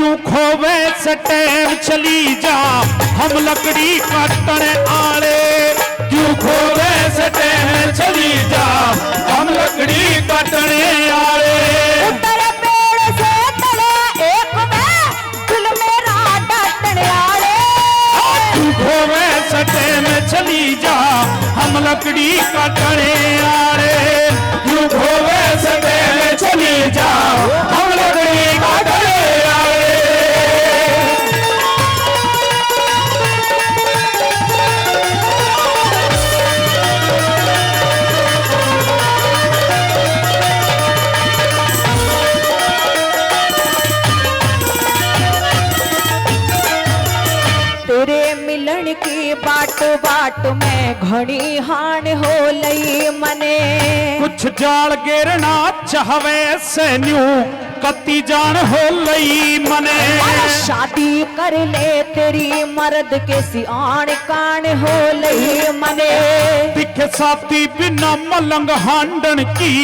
क्यों खोवे से टाइम चली जा हम लकड़ी काटने आले। क्यों खोवे से टाइम चली जा हम लकड़ी काटने आले। उतर पेड़ से तले एक में दिल मेरा डांटने आले। क्यों खोवे से टाइम चली जा हम लकड़ी काटने आले। क्यों खोवे से टाइम चली जा हम लकड़ी काटने आले। तेरे मिलन की बाट बाट में घड़ी हान हो लई मने। कुछ जाल गिरना चाहवे से न्यू कत्ती जान हो लई मने। शादी कर ले तेरी मर्द के सियाण कान हो लई मने। दिखे साथी बिना मलंग हांडन की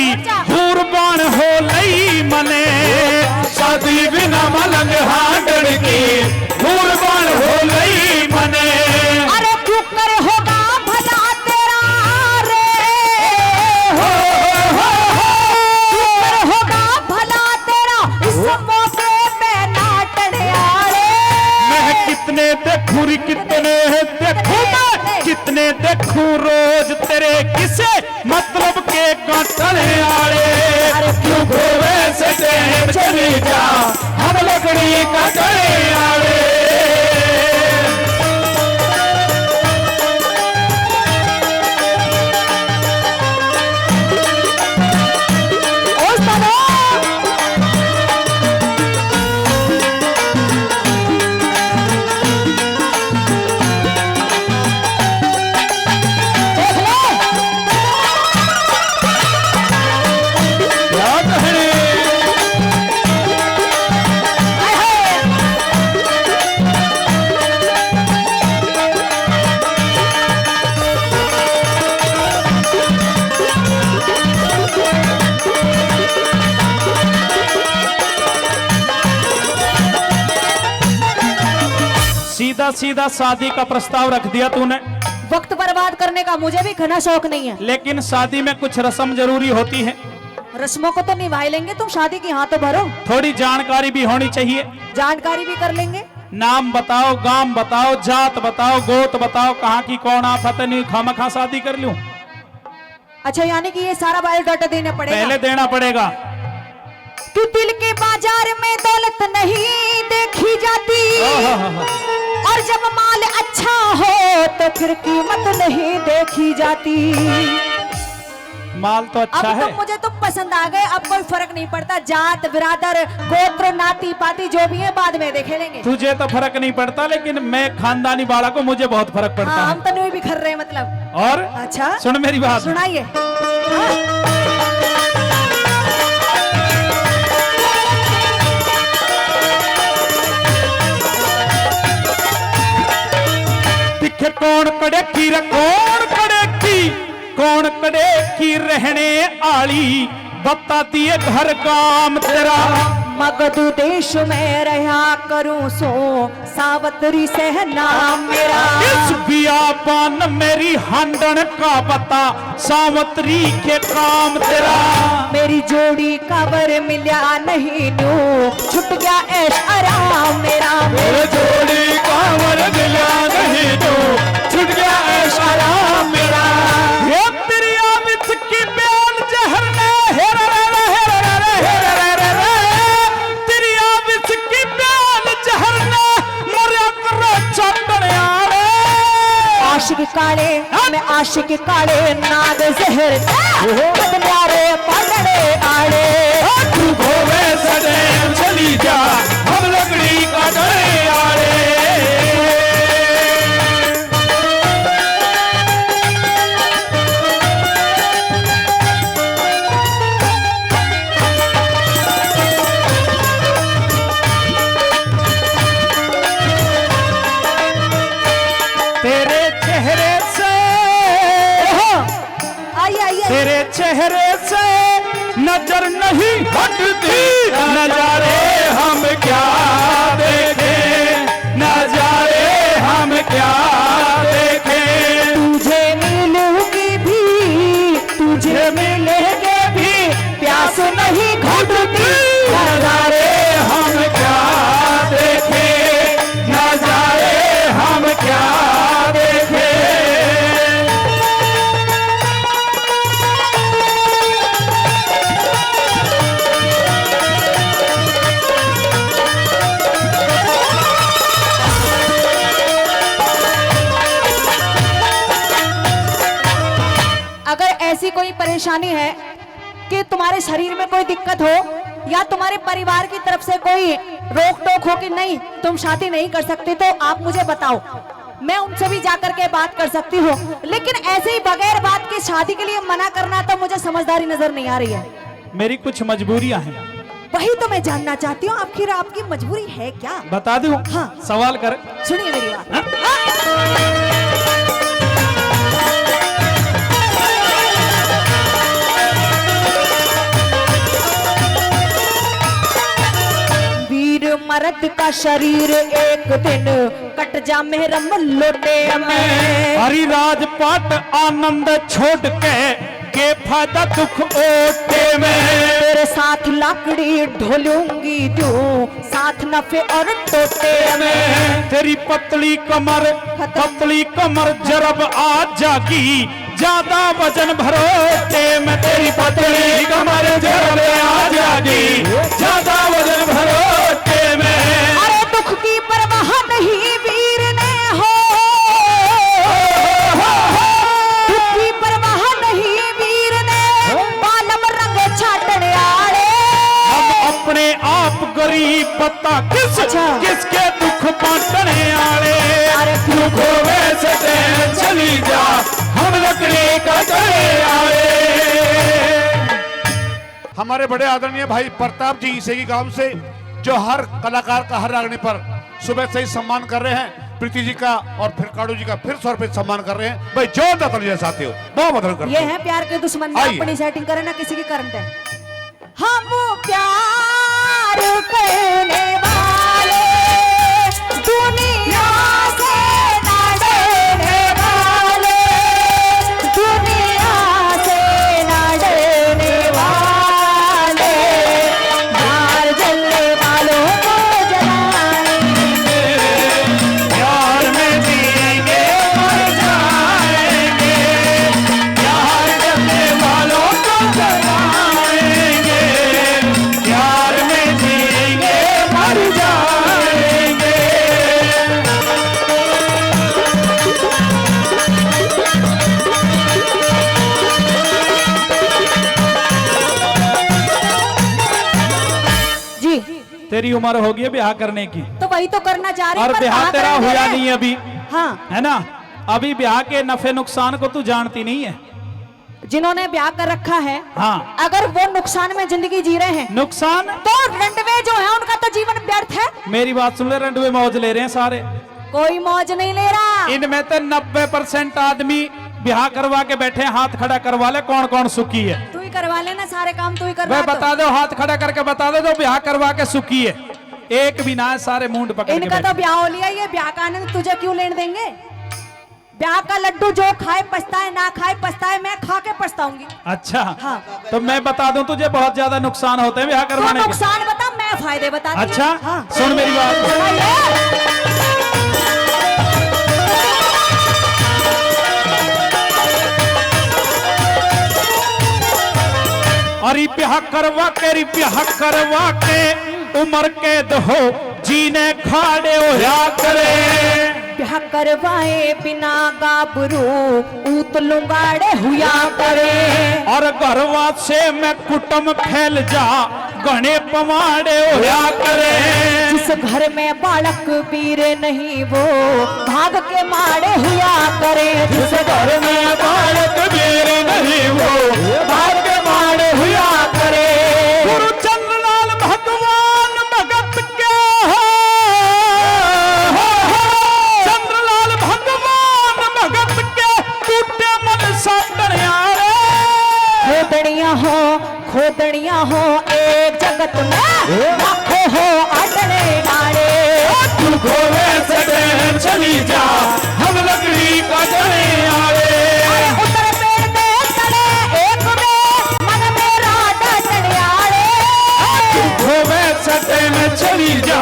हुरबान हो लई मने। शादी बिना मलंग हांडन की हुरबान हो लई मने। अरे क्यों कर होगा भला तेरा रे हो, क्यों कर होगा भला तेरा इस मौके पे नाटने आले। मैं कितने देखूं री कितने देखूं मैं कितने देखूं रोज तेरे किसे मतलब के काटने आले। क्यों खोवे से टाइम चली जा हम लकड़ी काटने आले। सीधा सीधा शादी का प्रस्ताव रख दिया तूने। वक्त बर्बाद करने का मुझे भी घना शौक नहीं है। लेकिन शादी में कुछ रस्म जरूरी होती है। रस्मों को तो निभा लेंगे, तुम शादी की हाँ तो भरो। थोड़ी जानकारी भी होनी चाहिए। जानकारी भी कर लेंगे। नाम बताओ, गांव बताओ, जात बताओ, गोत बताओ, कहाँ की कौन आफत नहीं खामखा शादी कर लूं। अच्छा, यानी कि ये सारा बायोडाटा देना पड़ेगा। पहले देना पड़ेगा। कि दिल के बाजार में दौलत नहीं देखी जाती, और जब माल अच्छा हो तो फिर कीमत नहीं देखी जाती। माल तो अच्छा अब है। तो मुझे तो पसंद आ गए, अब कोई फर्क नहीं पड़ता। जात बिरादर गोत्र नाती पाती जो भी है बाद में देखे लेंगे। तुझे तो फर्क नहीं पड़ता, लेकिन मैं खानदानी बाड़ा को मुझे बहुत फर्क पड़ता हाँ, है। हम तो नहीं भी कर रहे हैं मतलब। और अच्छा सुन मेरी बात, सुनाइए। दिखे कौन कड़े की कौन कड़े की रहने आली बताती है घर काम तेरा। मगध देश में रहा करूं सो सावत्री सहना मेरा। इस बियाबान मेरी हांडन का बता सावत्री के काम तेरा। मेरी जोड़ी काबर मिल्या नहीं न्यू छुट गया ऐश आराम मेरा। मेरी जोड़ी काबर मिल्या नहीं न्यू छुट गया ऐश आराम मेरा। ये तेरी आमित की बयान जहर ने हेरा तेरी आमित की बयान जहर ने मरिया करो चंदन आले। आशिक काले मैं आशिक काले नाग जहर बदनारे पड़े आड़े। तू गोवे सदे चली जा हम लकड़ी काटने आले। तेरे चेहरे से आइए आइए। तेरे चेहरे से नजर नहीं हटती नजारे हम क्या देखें नजारे हम क्या देखें तुझे मिलूंगी भी तुझे मिलेंगे भी प्यास नहीं घुटती नजारे हम क्या देखें नजारे हम क्या देखें अगर ऐसी कोई परेशानी है कि तुम्हारे शरीर में कोई दिक्कत हो या तुम्हारे परिवार की तरफ से कोई रोक टोक हो कि नहीं तुम शादी नहीं कर सकते तो आप मुझे बताओ, मैं उनसे भी जाकर के बात कर सकती हूँ। लेकिन ऐसे ही बगैर बात की शादी के लिए मना करना तो मुझे समझदारी नजर नहीं आ रही है। मेरी कुछ मजबूरियां हैं वही तो मैं जानना चाहती हूँ, आखिर आपकी मजबूरी है क्या? बता दूं हाँ। सवाल कर सुनिए मेरी बात। हाँ? वीर मर्द का शरीर एक दिन कट जा मेरम लोटे में। हरी राजपाट आनंद छोड़ के फायदा दुख ओटे में तेरे साथ लाकड़ी ढोलूंगी तू साथ नफे और टोटे में। तेरी पतली कमर जरब आ जागी ज्यादा वजन भरोटे में तेरी पतली कमर जरब आ जागी ज्यादा वजन भरोटे में। अरे दुख की परवाह नहीं वीर ने हो, दुख की परवाह नहीं वीर ने बालम रंग छाटने आड़े। हम अपने आप गरीब पता किसके दुख बांटने आले दुख वैसे चली जा हम लकड़ी का चले आए। हमारे बड़े आदरणीय भाई प्रताप जी इसे गांव से जो हर कलाकार का हर आगने पर सुबह से ही सम्मान कर रहे हैं। प्रीति जी का और फिर काड़ू जी का फिर 100 रुपए सम्मान कर रहे हैं। भाई जोरदार तालियां साथियों, बहुत मदद करते ये है प्यार के दुश्मन ना आइए। अपनी सेटिंग करे ना किसी की करंट है। हम प्यार करने वाले दुनिया से ना डरने वाले, दुनिया से ना डरने वाले, मार जलने वालों को जलाएंगे। प्यार में जिएंगे मर जाएंगे प्यार करने वालों को जलाएंगे प्यार में जिएंगे मर जाएंगे। जी तेरी उम्र होगी है ब्याह करने की तो वही तो करना चाह रही और पर ब्याह कहाँ तेरा करेंगे? हुआ नहीं अभी हाँ, है ना। अभी ब्याह के नफे नुकसान को तू जानती नहीं है। जिन्होंने ब्याह कर रखा है हाँ अगर वो नुकसान में जिंदगी जी रहे हैं नुकसान तो रंडवे जो है उनका तो जीवन व्यर्थ है। मेरी बात सुन ले रंडवे मौज ले रहे हैं सारे। कोई मौज नहीं ले रहा। इनमें तो 90% आदमी ब्याह करवा के बैठे हैं, हाथ खड़ा करवा ले कौन कौन सुखी है। तू ही करवा लेना सारे काम, तू ही वे करवा बता दो हाथ खड़ा करके बता दो जो ब्याह करवा के सुखी है। एक भी ना है, सारे मुंड पकड़ के इनका तो बैठे। ब्याह हो लिया, ये ब्याह का आनंद तुझे क्यों लेने देंगे? ब्याह का लड्डू जो खाए पछताए, ना खाए पछताए, मैं खा के पछताऊंगी। अच्छा हाँ। तो मैं बता दूं तुझे बहुत ज्यादा नुकसान होते हैं ब्याह तो करवाने के। नुकसान बता, मैं फायदे बताती हूँ। अच्छा हाँ। सुन मेरी बात। बताइए। अरे ब्याह करवा के उम्र कैद हो जीने खाड़े होया करे। ब्याह करवाए बिना गाबरू ऊत लुंगाड़े हुआ करे। और घरवा से मैं कुटुम फैल जा गणे पवाड़े होया करे। जिस घर में बालक वीर नहीं वो भाग के मारे हुआ करे। जिस घर में बालक वीर नहीं वो भाग के मारे हुआ करे। गुरु चंद्रलाल भगवान भगत के चंद्रलाल भगवान भगत के टूटे मन साटने आरे। खोदड़िया हो खोदनिया हो ए जगत में लाखों हो अटने नाड़े। तू खोवे सटे चली जा हम लकड़ी काटने आए। उतर पेड़ पे चढ़े एक में मन मेरा डटने आड़े। तू खोवे सटे में चली जा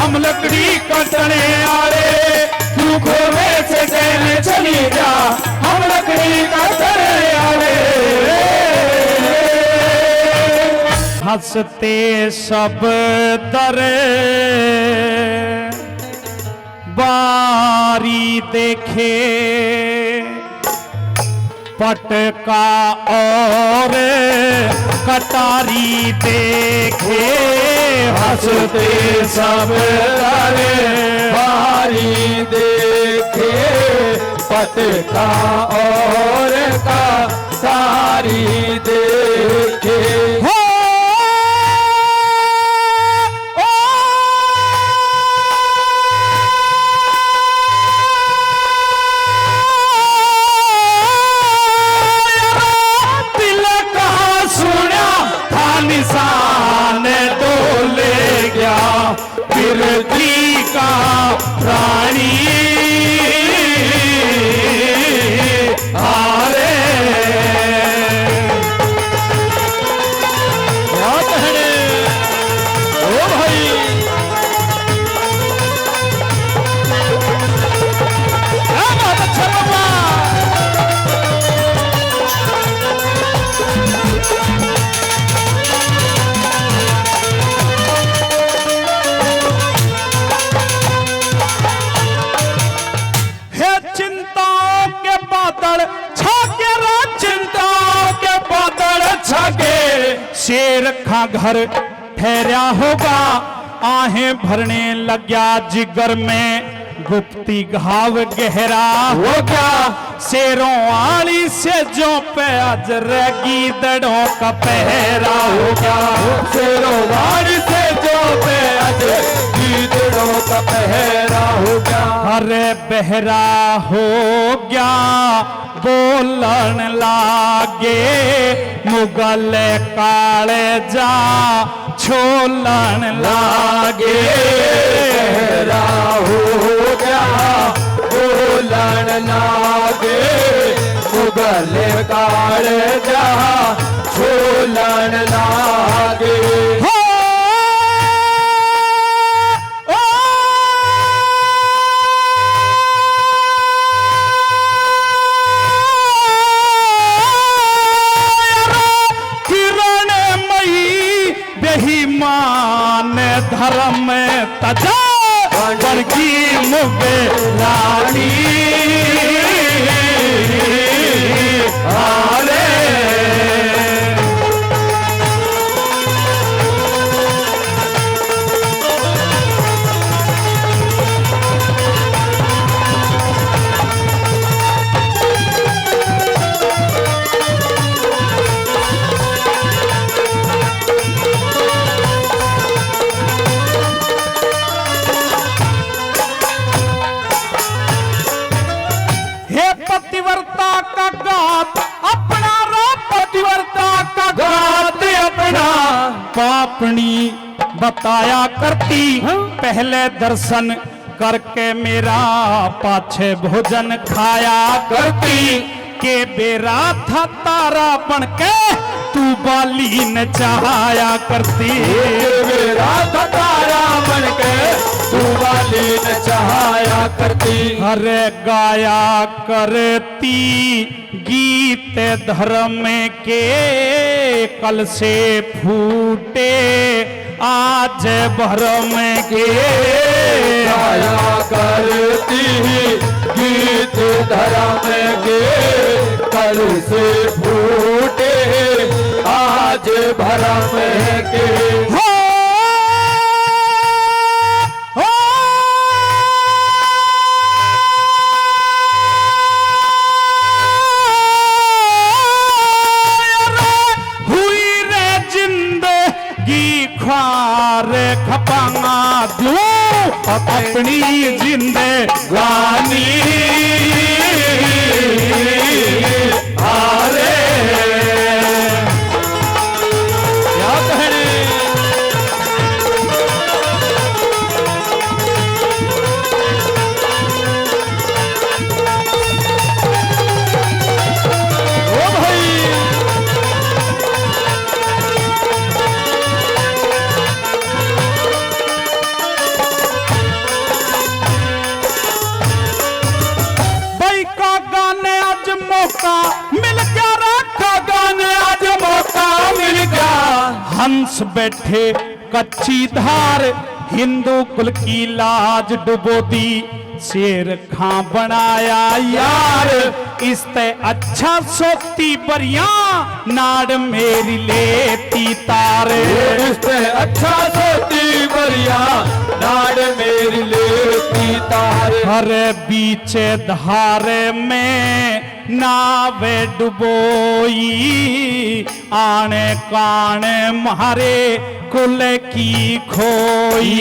हम लकड़ी काटने आए। तू खोवे सटे में चली जा हम लकड़ी काटने आए। हंसते सब दरे बारी देखे पटका और कटारी देखे। हंसते सब दरे बारी देखे पटका और कटारी देखे। निशान तो ले गया पृथ्वी का प्राणी। हारे क्या कहने ओ भाई, बहुत अच्छा लगा। शेर का घर ठहरा होगा आहें भरने लग गया जिगर में गुप्ती घाव गहरा हो गया। शेरों वाली से जो पे आज रगी दड़ों का पहरा हो गया। शेरों वाली से जो पे आज दड़ों का पहरा हो गया। अरे बहरा हो गया बोलन लागे मुगल काले जा छोलन लागे। बहरा हो गया बोलन लागे मुगल काले जा छोलन लागे। मान धर्म तजा वर्गी मुगे लानी। हारे पतिव्रता का गात अपना रो पतिव्रता का गात अपना। पापनी बताया करती पहले दर्शन करके मेरा पाछे भोजन खाया करती। के बेरा था तारा बन के तू बाली न चाहया करती। बेरा था तारा बन के तू बाली न चाहया करती। अरे गाया करती गीत धर्म के कल से फूटे आज भरम के। गाया करती गीत धर्म के कल से फूटे आज भरम के। खपांगा दूं अपनी जिंदगानी। हारे मौका मिल गया रखा गाने आज मौका मिल गया। हंस बैठे कच्ची धार हिंदू कुल की लाज डुबो दी। शेर खां बनाया यार इसते अच्छा सोती बरिया नाड़ मेरी लेती तारे। इससे अच्छा सोती बरिया नाड़ मेरी लेती तारे। हर बीच धारे में नावे डुबोई आने काने मारे कुल की खोई।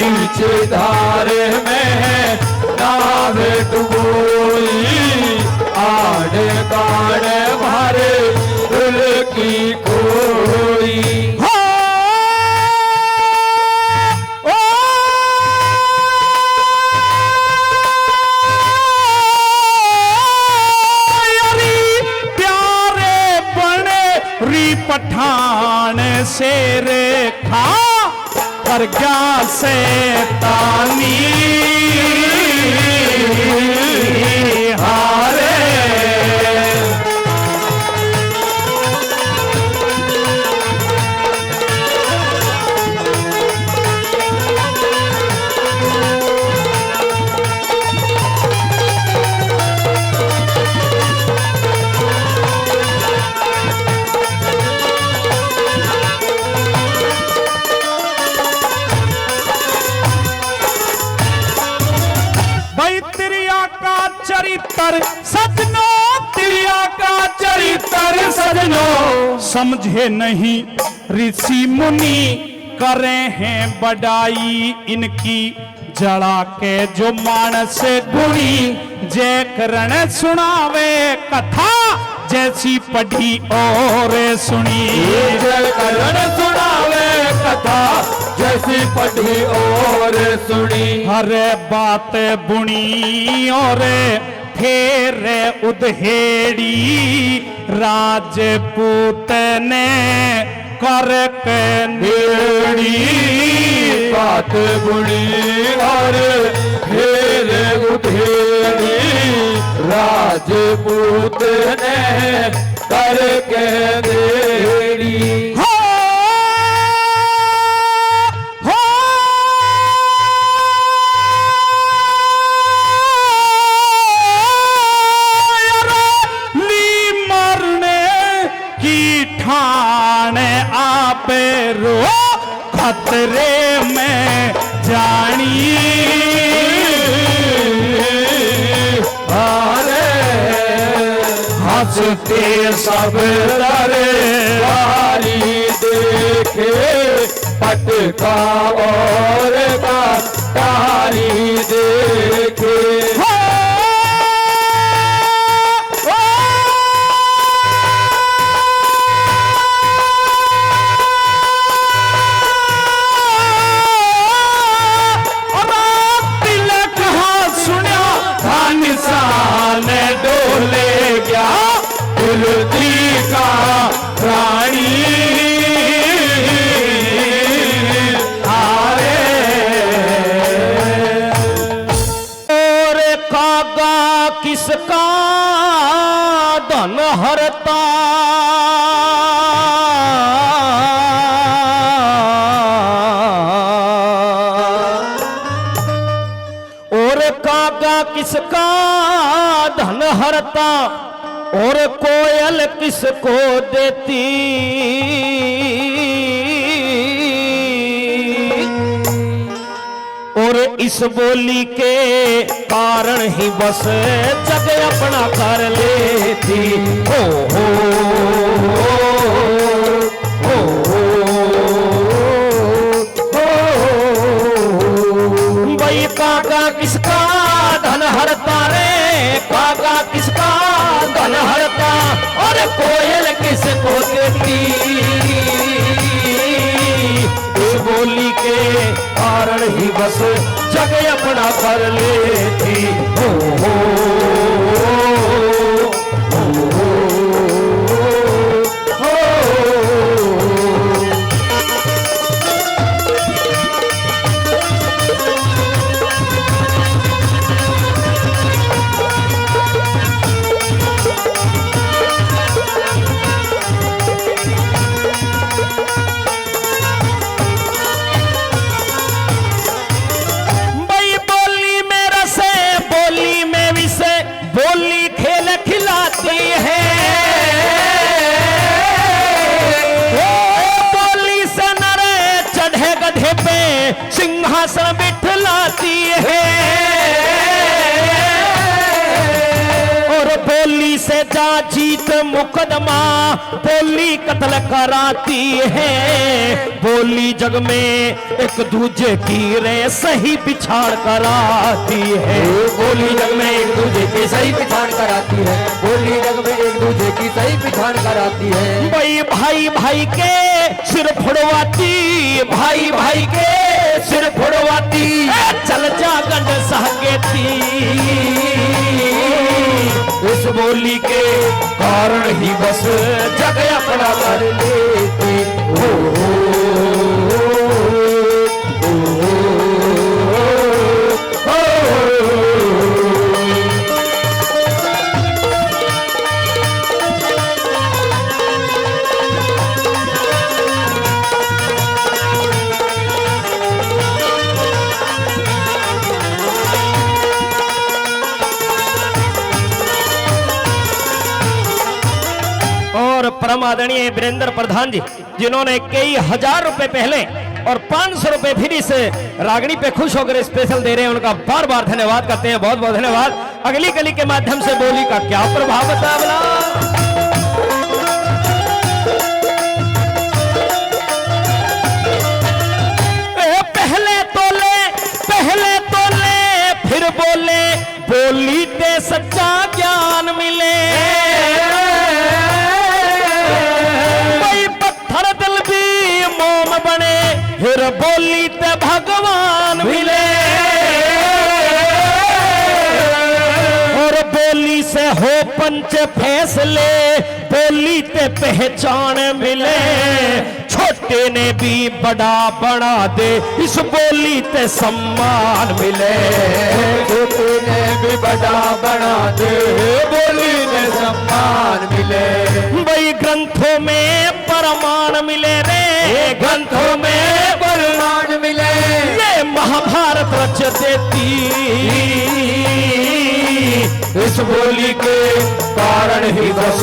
नीचे धारे में नावे डुबोई आड़े काड़े मारे कुल की खोई। पठान शेर खा कर गया शैतानी हारे। चरित्र सजनों तिरिया का चरित्र सजनों समझे नहीं ऋषि मुनि करे हैं बड़ाई इनकी। जड़ा के जो मानस गुणी जय करण सुनावे कथा जैसी पढ़ी और सुनी। जय करण सुनावे कथा जैसी पढ़ी और सुनी। हर बात बुनी और फेरे उधेड़ी राजपूत ने कर के नेड़ी। बात बुनी और फेरे उधेड़ी राजपूत ने कर के नेड़ी। रो खतरे में जानी अरे हंसते सब डरे वारी देखे पटका और का तारी देखे। डोले गया कुलती का रानी हारे। और कागा किसका धन हरता और कागा किसका धन हरता और कोयल किसको देती। और इस बोली के कारण ही बस जग अपना कर लेती। हो भाई काका किसका धन हरता रे काका किसका धन हरता और कोयल किसको देती। इस बोली के कारण ही बस जग अपना कर लेती। सिंहासन बिठलाती है और बोली से जा जीत मुकदमा बोली कत्ल कराती है। बोली जग में एक दूजे की रे सही पिछाड़ कराती है। बोली जग में एक दूजे की सही पिछाड़ कराती है। बोली जग में एक दूजे की सही पिछाड़ कराती है। भाई भाई भाई के सिर फुड़वाती, भाई भाई के सिर फुड़वाती, चल जा गंड सहकेती। इस बोली के कारण ही बस जग अपना कर लेती। परम आदरणीय वीरेंद्र प्रधान जी जिन्होंने कई हजार रुपए पहले और 500 रुपए फिर इस रागनी पे खुश होकर स्पेशल दे रहे हैं, उनका बार बार धन्यवाद करते हैं। बहुत बहुत धन्यवाद। अगली कली के माध्यम से बोली का क्या प्रभाव बता बला। पहले तो ले फिर बोले बोली ते सच्चा ज्ञान मिले। बने फिर बोली ते भगवान मिले और बोली से हो पंच फैसले बोली ते पहचान मिले। छोटे ने भी बड़ा बना दे इस बोली ते सम्मान मिले। छोटे ने भी बड़ा बना दे बोली ने सम्मान मिले। भाई ग्रंथों में प्रमाण मिले रे, ग्रंथों में प्रमाण मिले। ये महाभारत रच देती इस बोली के कारण ही बस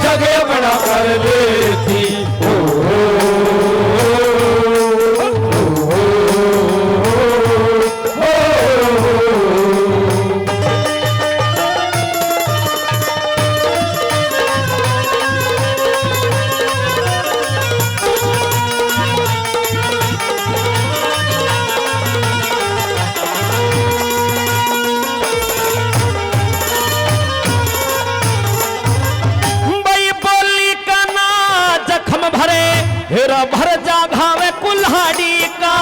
जगह बना कर लेती। भर जा घावे कुल्हाड़ी का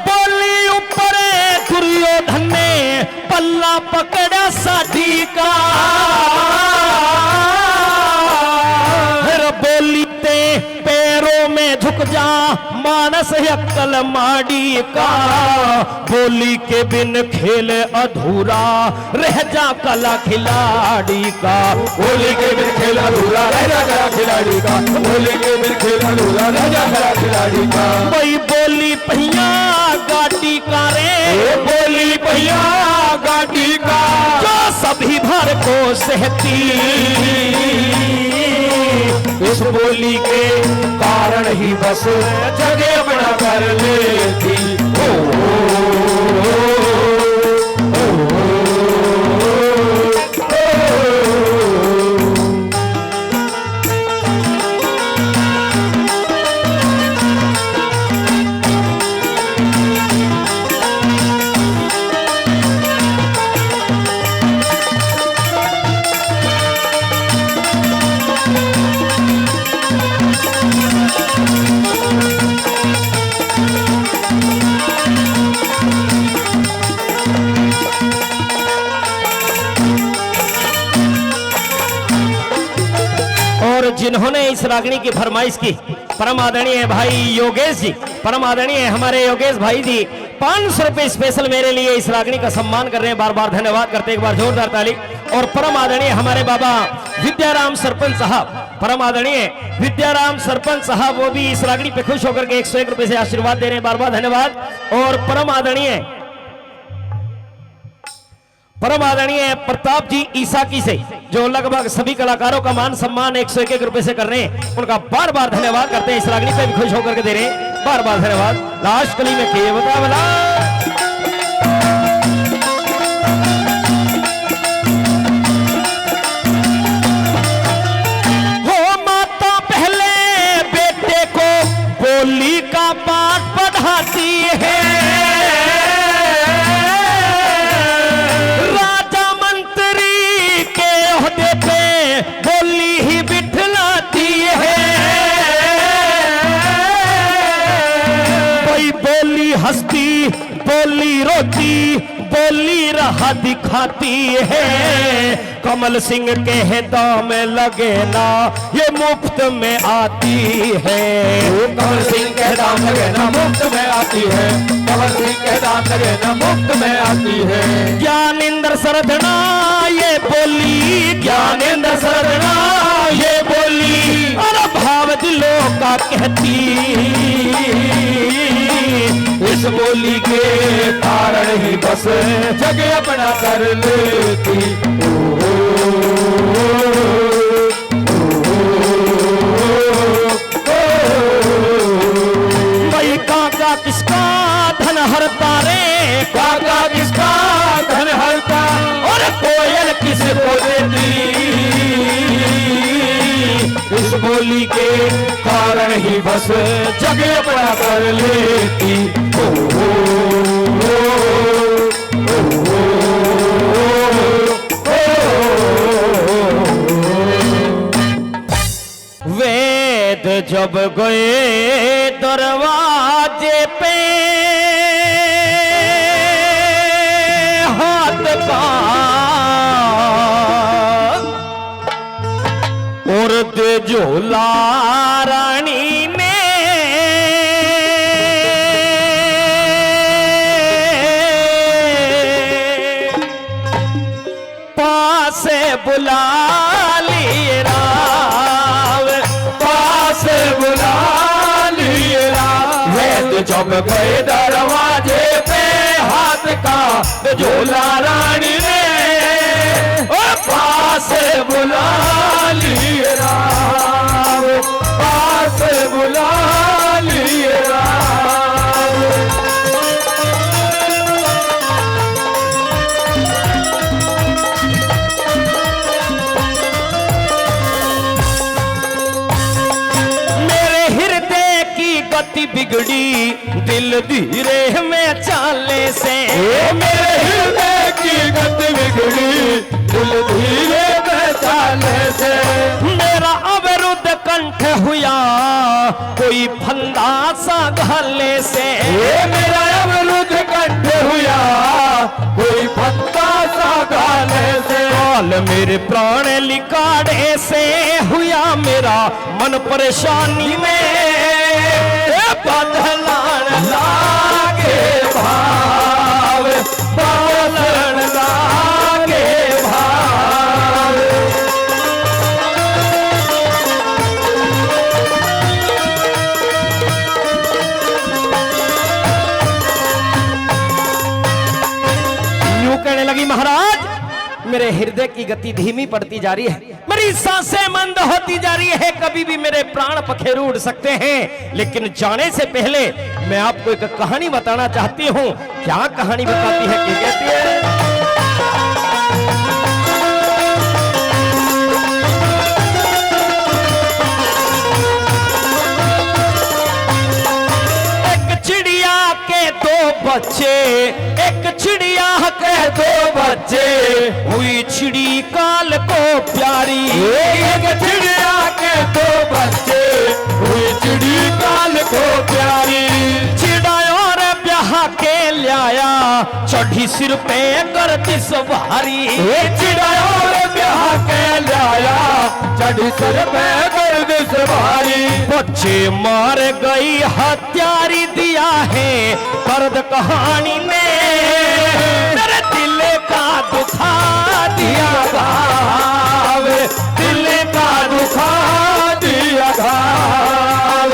बोली ऊपर दुर्योधन ने पल्ला पकड़ा साधी का। बोली ते पैरों में झुक जा मानस अक्कल माड़ी का। बोली के बिन खेल अधूरा रह जा कला खिलाड़ी का। बोली के बिन खेल अधूरा रह जा कला खिलाड़ी का। बोली के बिन खेल अधूरा रह जा कला खिलाड़ी का। भाई बोली पहिया गाड़ी का रे, बोली पहिया गाड़ी का जो सभी भर को सहती। इस बोली के कारण ही बस जगह बना कर लेती। जिन्होंने इस रागनी की फरमाइश की परम आदरणीय भाई योगेश जी, परम आदरणीय हमारे योगेश भाई जी 500 रुपए स्पेशल मेरे लिए इस रागनी का सम्मान कर रहे हैं। बार बार धन्यवाद करते, एक बार जोरदार ताली। और परम आदरणीय हमारे बाबा विद्याराम सरपंच साहब, परम आदरणीय विद्याराम सरपंच साहब, वो भी इस रागनी पे खुश होकर के 101 रुपए से आशीर्वाद दे रहे हैं। बार बार धन्यवाद। और परम आदरणीय परम आदरणीय प्रताप जी ईसा की से जो लगभग सभी कलाकारों का मान सम्मान 101 रुपए से कर रहे हैं, उनका बार बार धन्यवाद करते हैं। इस रागनी पे भी खुश होकर के दे रहे हैं, बार बार धन्यवाद। लास्ट कली में के बता बला हो माता पहले बेटे को बोली का पाठ पढ़ाती है, बोली ही बिठलाती है, कोई बोली हंसती बोली रोती बोली राह दिखाती है। कमल सिंह के दाम लगे ना ये मुफ्त में आती है, कमल सिंह के दाम लगे ना मुफ्त में आती है, कमल सिंह के दाम लगे ना मुफ्त में आती है। ज्ञानेंद्र सरदना ये बोली, ज्ञानेंद्र सरदना ये बोली और भाव दिलों का कहती, इस बोली के कारण ही बस जग अपना कर लेती। भाई काका किसका धन हरता रे, काका किसका धन हरता और कोयल किसको देती, इस बोली के कारण ही बस जग अपना कर लेती। वेद जब गए दरवाजे पे हाथ का और दे झोला रानी ने पास बुला लिए राव, पास बुला लिए राम। वेद जब गए दरवाजे पे हाथ का झोला रानी ने पास बुला लिए राम, पास बुला लिए राम। मेरे हृदय की गति बिगड़ी दिल धीरे में चाले से, मेरे हृदय की गति बिगड़ी दिल धीरे में चाले से। मेरा अवरुद्ध कंठ हुआ कोई फंदा सा गले से, मेरा अवरुद्ध कंठ हुआ कोई फंदा सा गाले से। काल मेरे प्राण लिकाड़े से हुआ मेरा मन परेशानी में बदलान लागे भाव, बदलान लागे भाव। यूं कहने लगी महाराज मेरे हृदय की गति धीमी पड़ती जा रही है, मेरी सांसें मंद होती जा रही है, कभी भी मेरे प्राण पखेरु उड़ सकते हैं। लेकिन जाने से पहले मैं आपको एक कहानी बताना चाहती हूँ। क्या कहानी बताती है कि कहती है चिड़िया के दो बच्चे, एक चिड़िया के दो बच्चे, हुई चिड़ी काल को प्यारी, एक चिड़िया के दो बच्चे, हुई चिड़ी काल को प्यारी। चिड़ा और ब्याह के लाया चढ़ी सिर पे करती सवारी, चिड़ा और ब्याह के लाया चढ़ी सिर पे गर्द सवारी। बच्चे मार गई हत्यारी दिया है दर्द कहानी में, मेरे दिल का दुखा दिया घाव, दिल का दुखा दिया घाव।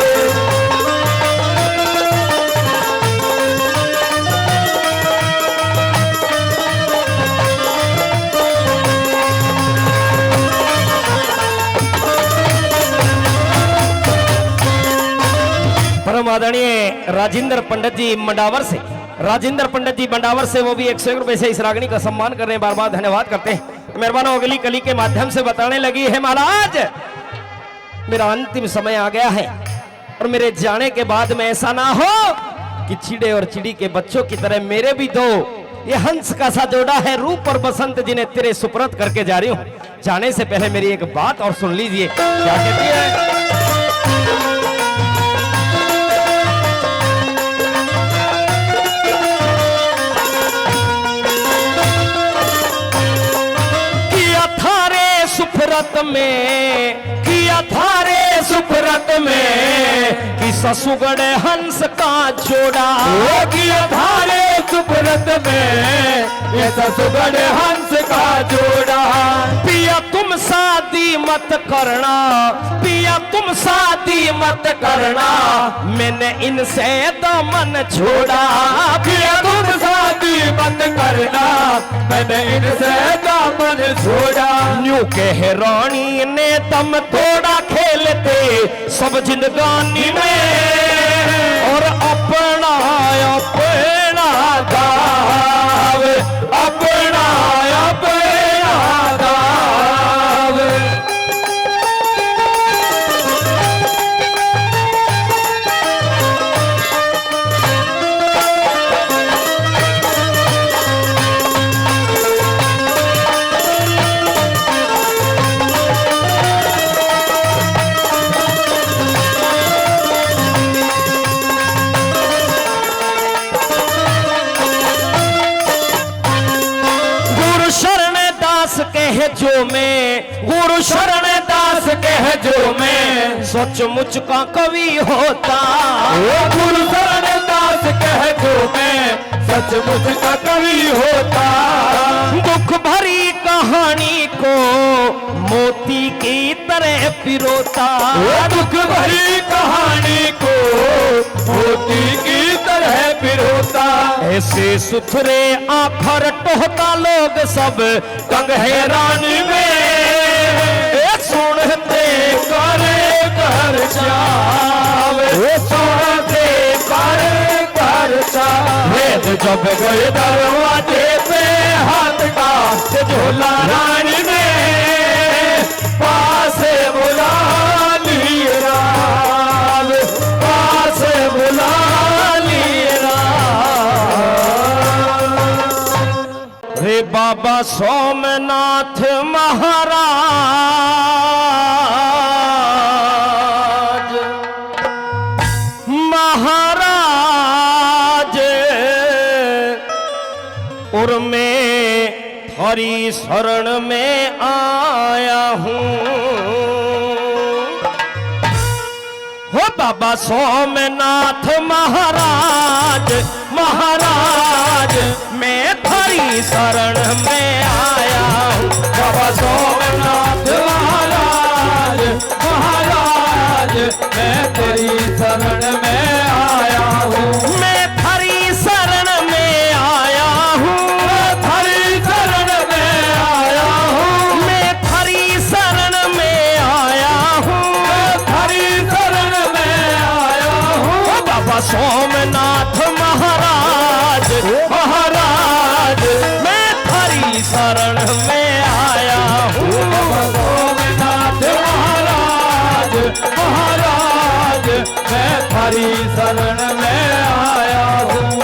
परम आदरणीय राजेंद्र पंडित जी मंडावर से, राजेंद्र पंडित जी मंडावर से वो भी 101 रुपए से इस रागनी का सम्मान कर रहे हैं, बार बार धन्यवाद करते हैं। मेहरबान अगली कली के माध्यम से बताने लगी है, महाराज मेरा अंतिम समय आ गया है और मेरे जाने के बाद में ऐसा ना हो कि चिड़े और चिड़ी के बच्चों की तरह मेरे भी दो ये हंस का सा जोड़ा है रूप और बसंत जिन्हें तेरे सुपुर्द करके जा रही हूं। जाने से पहले मेरी एक बात और सुन लीजिए, क्या कहती है। सुफरत में किया थारे सुफरत में कि ससुगढ़ हंस का जोड़ा, किया थारे सुफरत में ये ससुगढ़ हंस का जोड़ा। पिया तुम शादी मत करना, पिया तुम शादी मत करना, मैंने इनसे दामन छोड़ा। पिया तुम शादी मत करना, मैंने इनसे दामन छोड़ा। न्यू कह रानी ने दम तोड़ा खेलते सब जिंदगानी में, और अपना अपना दाव, अपना अपना दाव। कह जो मैं गुरु शरण दास कह जो मैं सचमुच का कवि होता। गुरु शरण दास कह जो मैं सचमुच का कवि होता। दुख भरी कहानी को मोती की तरह पिरोता। दुख भरी कहानी को मोती की तरह पिरोता। ऐसे सुथरे आखर टोहता लोग सब कंग हैरानी में, सुनते करे कर जावे, सुनते करे कर जावे। जब गए दरवाजे पे हाथ का झोला रानी ने पास बुला लिया, पास बुला लिया। रे बाबा सोमनाथ महाराज, महाराज और मैं हरी शरण में आया हूँ। हो बाबा सोमनाथ महाराज, महाराज मैं थारी शरण में आया हूँ। बाबा सोमनाथ महाराज, महाराज मैं तेरी शरण में आया हूँ। मैं थारी शरण में आया हूँ, मैं थारी शरण में आया हूँ। मैं थारी शरण में आया हूँ, मैं थारी शरण में आया हूँ। बाबा सोमनाथ महाराज, महाराज मैं थारी शरण में आया हूँ। बाबा सोमनाथ महाराज, महाराज मैं थारी शरण में आया हूँ।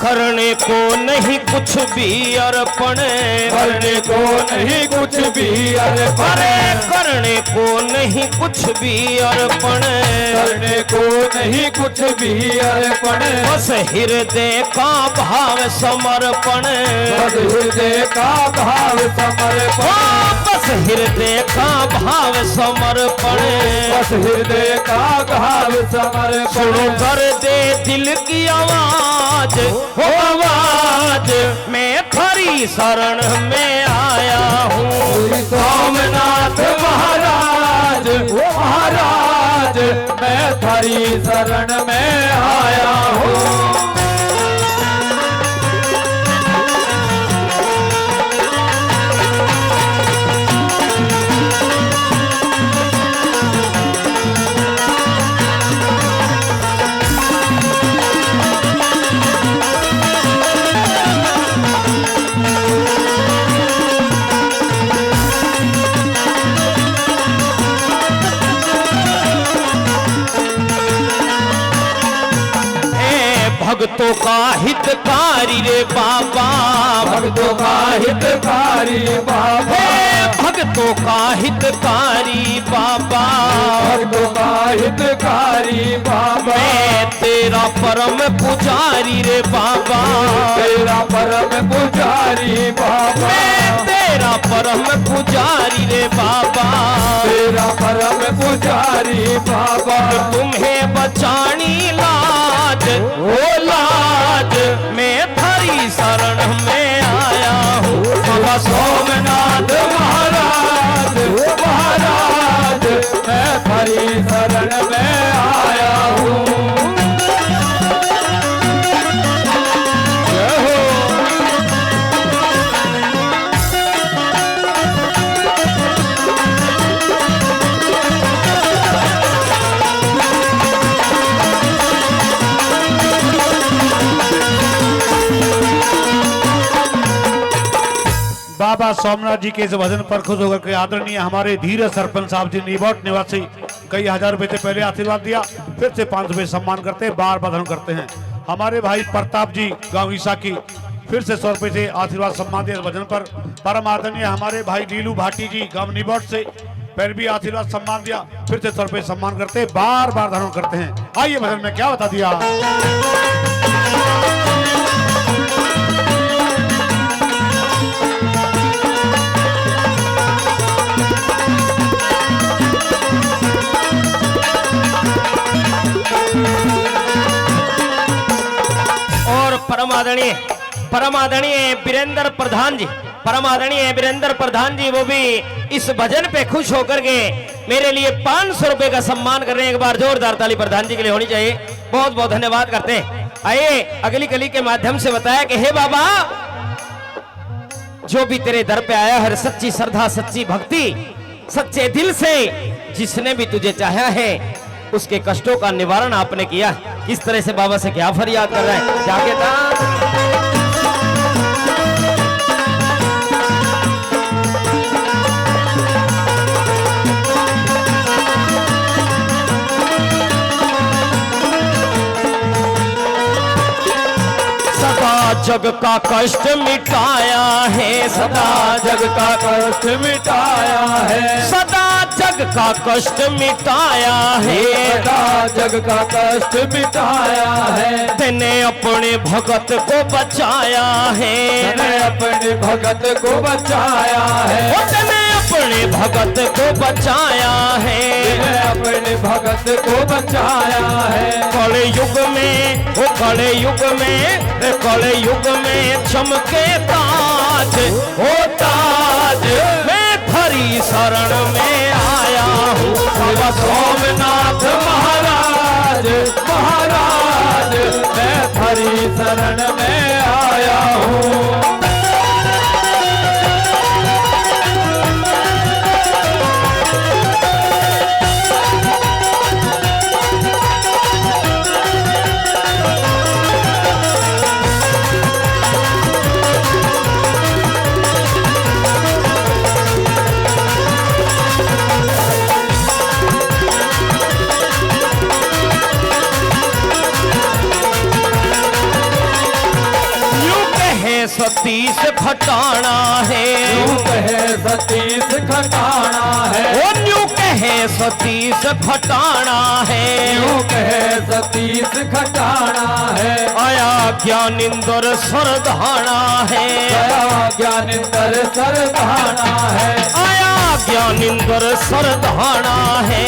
करने को नहीं कुछ भी अर्पण, करने को नहीं कुछ भी अर्पण, अरे करने को नहीं कुछ भी अर्पण, करने को नहीं कुछ भी अर्पण। बस हृदय का भाव समर्पण, बस हृदय का भाव समर्पण, बस हृदय का भाव समर्पण, बस हृदय का भाव समर्पण, सुनो कर दे दिल की आवाज, हो आवाज, मैं थारी शरण में आया हूँ। सोमनाथ महाराज, ओ महाराज, मैं थारी शरण में आया हूँ। भक्तों का हितकारी रे बाबा, भक्तों का हितकारी बाबा, भक्तों का हितकारी बाबा, भक्तों का हितकारी बाबा, मैं तेरा परम पुजारी रे बाबा, तेरा परम पुजारी बाबा, मैं तेरा परम पुजारी रे बाबा, तेरा परम पुजारी बाबा, तुम्हें बचानी लाज, ओ लाज, मैं थारी शरण में आया हूँ। बाबा सोमनाथ महाराज, ओ महाराज, मैं थारी शरण में आया हूँ। जय हो। बाबा सोमनाथ जी के इस भजन पर खुश होकर के आदरणीय हमारे धीरज सरपंच साहब जी निबोट निवासी कई हजार रुपए से पहले आशीर्वाद दिया, फिर से 500 रुपए सम्मान करते हैं, बार बार करते हैं। हमारे भाई प्रताप जी गांव ईसा की फिर से 100 रुपए से आशीर्वाद सम्मान दिया इस भजन पर। परम आदरणीय हमारे भाई नीलू भाटी जी गांव निबोट से पहले भी आशीर्वाद सम्मान दिया, फिर से 100 रुपए सम्मान करते हैं, बार बार धर्म करते हैं। आइए भजन में क्या बता दिया। और परम आदरणीय वीरेंद्र प्रधान जी, परम आदरणीय वीरेंद्र प्रधान जी, वो भी इस भजन पे खुश होकर के मेरे लिए 500 रुपए का सम्मान कर रहे हैं। एक बार जोरदार ताली प्रधान जी के लिए होनी चाहिए। बहुत बहुत धन्यवाद करते हैं। आइए अगली कली के माध्यम से बताया कि हे बाबा, जो भी तेरे दर पे आया है, सच्ची श्रद्धा, सच्ची भक्ति, सच्चे दिल से जिसने भी तुझे चाहा है, उसके कष्टों का निवारण आपने किया। किस तरह से बाबा से क्या फरियाद कर रहा है, जाके था। जग का कष्ट मिटाया है, सदा जग का कष्ट मिटाया है, सदा जग का कष्ट मिटाया है, सदा जग का कष्ट मिटाया है, तेने अपने भगत को बचाया है, तेने अपने भगत को बचाया है, तेने अपने भगत को बचाया है, तेने अपने भगत को बचाया है। कले युग में, ओ कले युग में, कले युग में चमके ताज, ओ ताज, मैं थारी शरण में आया हूँ। बाबा सोमनाथ महाराज, महाराज, मैं थारी शरण में आया हूँ। सतीश खटाना है, न्यू कहे सतीश खटाना है, ओ न्यू कहे सतीश खटाना है, न्यू कहे सतीश खटाना है, आया ज्ञानिंदर सरधाना है, आया ज्ञानिंदर सरधाना है, आया ज्ञानिंदर सरधाना है,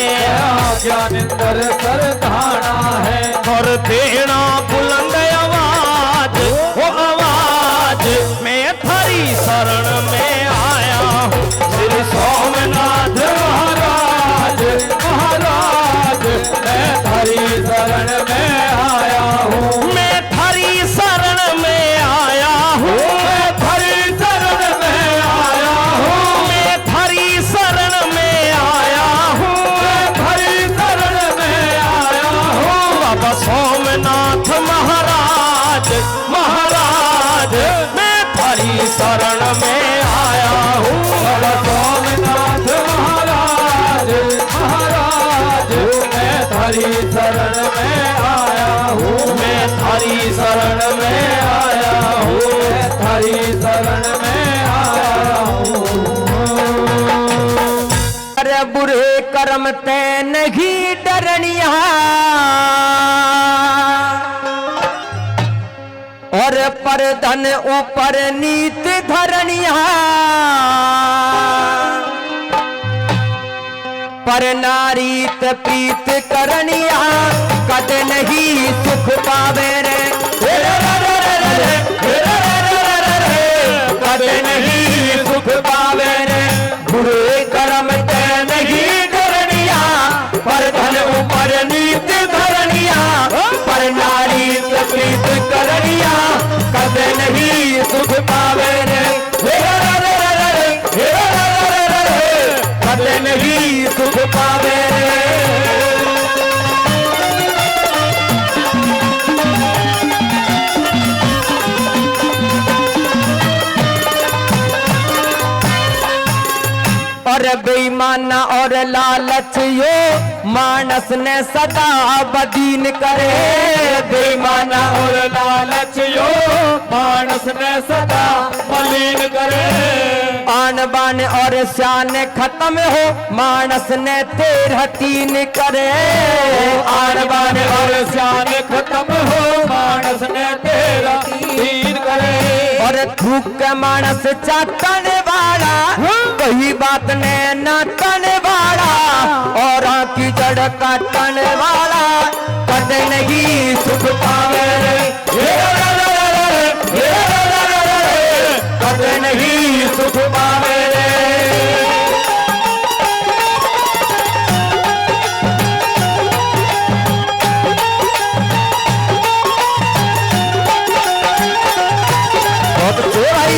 ज्ञानिंदर सरधाना है। और देना बुलंद आवाज, वो आवाज मैं थारी शरण में आया हूँ। श्री सोमनाथ महाराज महाराज मैं थारी शरण में आया हूँ। मैं थारी शरण में आया हूँ। मैं थारी शरण में आया हूँ। मैं थारी शरण में आया हूँ। मैं थारी शरण में आया हूँ। बाबा सोमनाथ महाराज महाराज मैं थारी शरण में आया हूँ। बाबा सोमनाथ महाराज महाराज मैं थारी शरण में आया हूँ। मैं थारी शरण में आया हूँ। मैं थारी शरण में आया हूँ। अरे बुरे कर्म ते नहीं डरनिया, और पर धन ऊपर नीत धरनिया, पर नारीत प्रीत करनिया, कद नहीं सुख पावे रे, कद नहीं सुख पावे रे। बुरे कर्म ते नहीं डरनिया, पर धन ऊपर नीत धरनिया, पर नारीत प्रीत करनिया, कद नहीं सुख पावे रे, कद नहीं सुख पावे रे। और बेईमाना और लालच यो मानस ने सदा बदीन करे। बेईमाना और लालच यो मानस ने सदा मलिन करे। आन बान और शान खत्म हो मानस ने तेरह तीन करे। आन बान और शान खत्म हो मानस ने तेरा तीन करे। और थूक के मानस चाटन वाला, कही बात ने नाटन वाला, और की जड़ काटन वाला, कद नहीं सुख पावे रे, कद नहीं सुख पावे रे। बहुत अच्छे भाई।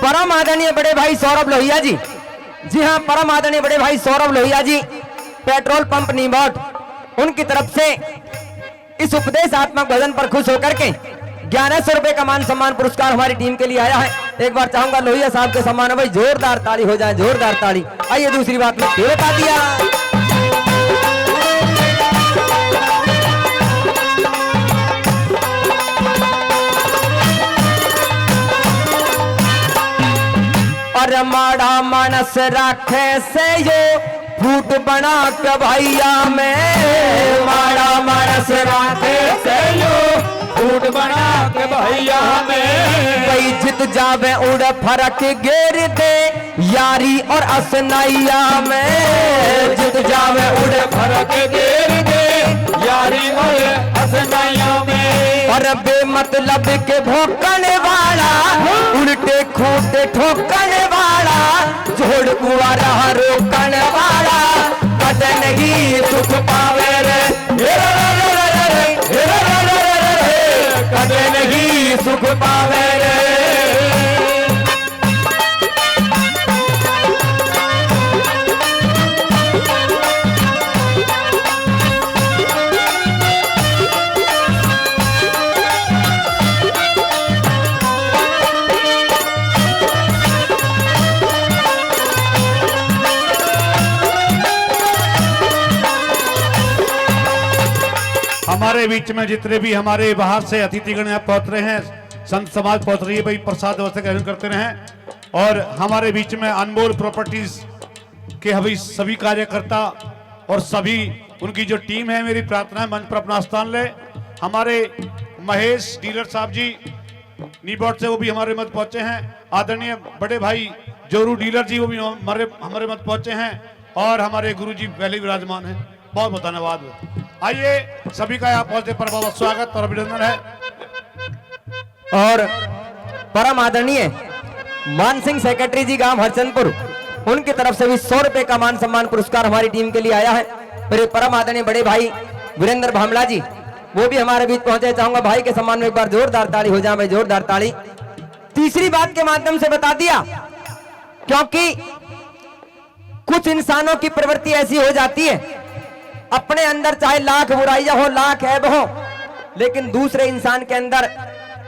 परम आदरणीय बड़े भाई सौरभ लोहिया जी, जी हाँ परम आदरणीय बड़े भाई सौरभ लोहिया जी, पेट्रोल पंप नीमौट, उनकी तरफ से इस उपदेशात्मक भजन पर खुश होकर के 1100 रुपए का मान सम्मान पुरस्कार हमारी टीम के लिए आया है। एक बार चाहूंगा लोहिया साहब के सम्मान में भाई जोरदार ताली हो जाए, जोरदार ताली। आइए दूसरी बात में फिर बता दिया। और माड़ा मानस राखे से यो फूट बना के भैया में, माड़ा मानस राखे से यो फूट बना के भैया में। कोई जित जावे उड़ फरक गेर दे यारी और असनैया में, जित जावे उड़ फरक गेर दे यारी और असनाइया में। और बेमतलब के भोकने वाला, उल्टे खूटे ठोकने वाला, जोड़ कुआरा रोकने वाला, कद नहीं सुख पावे रे, कद नहीं सुख पावे रे। हमारे हमारे बीच में जितने भी हमारे बाहर से अतिथिगण यहाँ पहुंच रहे हैं, संत समाज पहुंच रही है भाई, प्रसाद व्यवस्था का आयोजन करते रहें। और हमारे बीच में अनमोल प्रॉपर्टीज के अभी सभी कार्यकर्ता और सभी उनकी जो टीम है, मेरी प्रार्थना है मंच पर अपना स्थान ले। हमारे महेश डीलर साहब जी नीबोर्ड से, वो भी हमारे मध्य पहुंचे हैं। आदरणीय बड़े भाई जोरू डीलर जी, वो भी हमारे मध्य पहुंचे हैं। और हमारे गुरु जी पहले विराजमान हैं, बहुत बहुत धन्यवाद। आइए सभी का यहाँ पहुंचने पर बहुत बहुत स्वागत और अभिनंदन है। और परम आदरणीय मान सिंह सेक्रेटरी जी गांव हरचंदपुर, उनकी तरफ से भी 100 रुपए का मान सम्मान पुरस्कार हमारी टीम के लिए आया है। मेरे परम आदरणीय बड़े भाई वीरेंद्र भामला जी, वो भी हमारे बीच पहुंचे। चाहूंगा भाई के सम्मान में एक बार जोरदार ताली हो जाए भाई, जोरदार ताली। तीसरी बात के माध्यम से बता दिया, क्योंकि कुछ इंसानों की प्रवृत्ति ऐसी हो जाती है, अपने अंदर चाहे लाख बुराइयां हो, लाख ऐब हो, लेकिन दूसरे इंसान के अंदर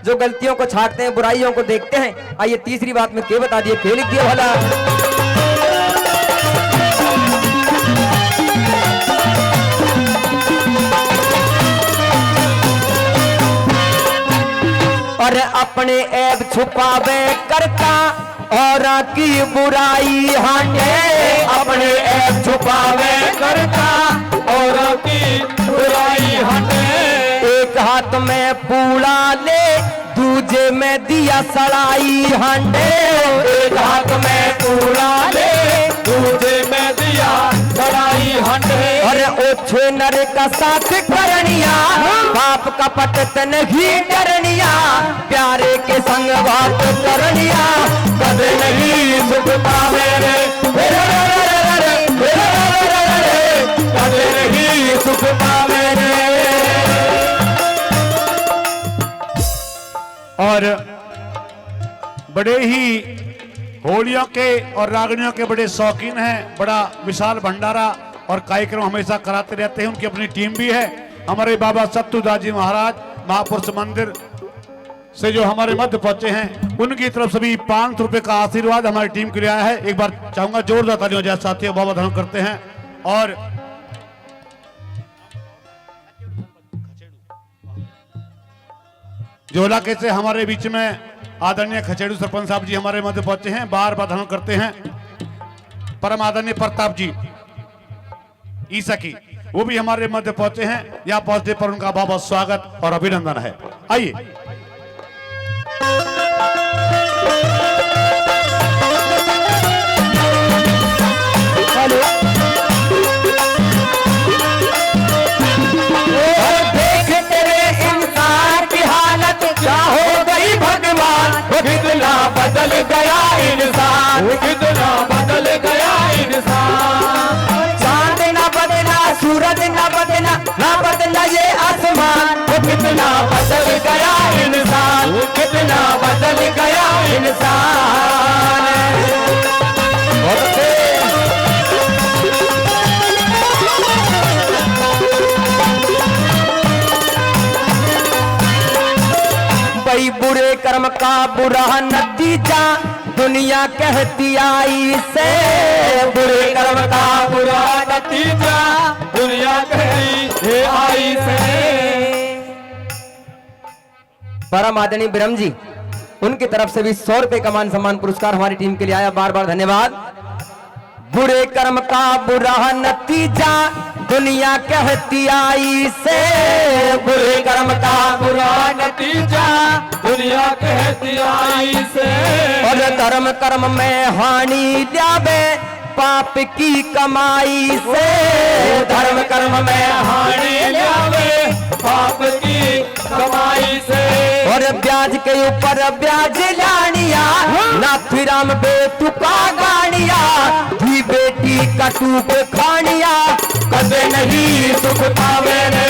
जो गलतियों को छांटते हैं, बुराइयों को देखते हैं। आइए तीसरी बात में क्या बता दिए, क्या लिख दिया भला। और अपने ऐब छुपावे करता और की बुराई हाटे, अपने ऐब छुपावे करता और की बुराई हटे। एक हाथ में पूड़ा ले, दूजे में दिया सड़ाई हांडे। एक हाथ में पूड़ा ले, दूजे में दिया सड़ाई हांडे। और ओछे नर का साथ करनिया, बाप का पटत नहीं डरनिया, प्यारे के संग बात करनिया, कदे नहीं सुख पावे रे, कदे नहीं सुख पावे रे। और बड़े ही होलियों के और रागनियों के बड़े शौकीन हैं, बड़ा विशाल भंडारा और कार्यक्रम हमेशा कराते रहते हैं। उनकी अपनी टीम भी है। हमारे बाबा सत्तुदास जी महाराज महापुरुष मंदिर से जो हमारे मध्य पहुंचे हैं, उनकी तरफ से भी 500 रुपए का आशीर्वाद हमारी टीम के लिए आया है। एक बार चाहूंगा जोरदार तालियों जय साथियों, बहुत बहुत करते हैं। और जो इलाके से हमारे बीच में आदरणीय खचेड़ू सरपंच साहब जी हमारे मध्य पहुंचे हैं, बार बार धन्यवाद करते हैं। परम आदरणीय प्रताप जी ईसा की, वो भी हमारे मध्य पहुंचे हैं। यहाँ पहुंचने पर उनका बहुत बहुत स्वागत और अभिनंदन है। आइए कितना बदल गया इंसान, कितना बदल गया इंसान। चांद ना बदला, सूरज ना बदला, ना बदला ये आसमान। कितना बदल गया इंसान, कितना बदल गया इंसान। भाई बुरे कर्म का बुरा नतीजा दुनिया कहती आई से, बुरे कर्म का बुरा नतीजा दुनिया कहती आई से। परम आदरणीय ब्रह्म जी, उनकी तरफ से भी 100 रुपए का मान सम्मान पुरस्कार हमारी टीम के लिए आया, बार बार धन्यवाद। बुरे कर्म का बुरा नतीजा दुनिया कहती आई से, बुरे कर्म का बुरा नतीजा दुनिया कहती आई से। और धर्म कर्म में हानि जावे पाप की कमाई से, धर्म कर्म में हानि जावे पाप की कमाई से। और ब्याज के ऊपर ब्याज लानिया, नाथुराम बेतुका गानिया, धी बेटी कटूक खानिया, कदे नहीं सुख पावे रे,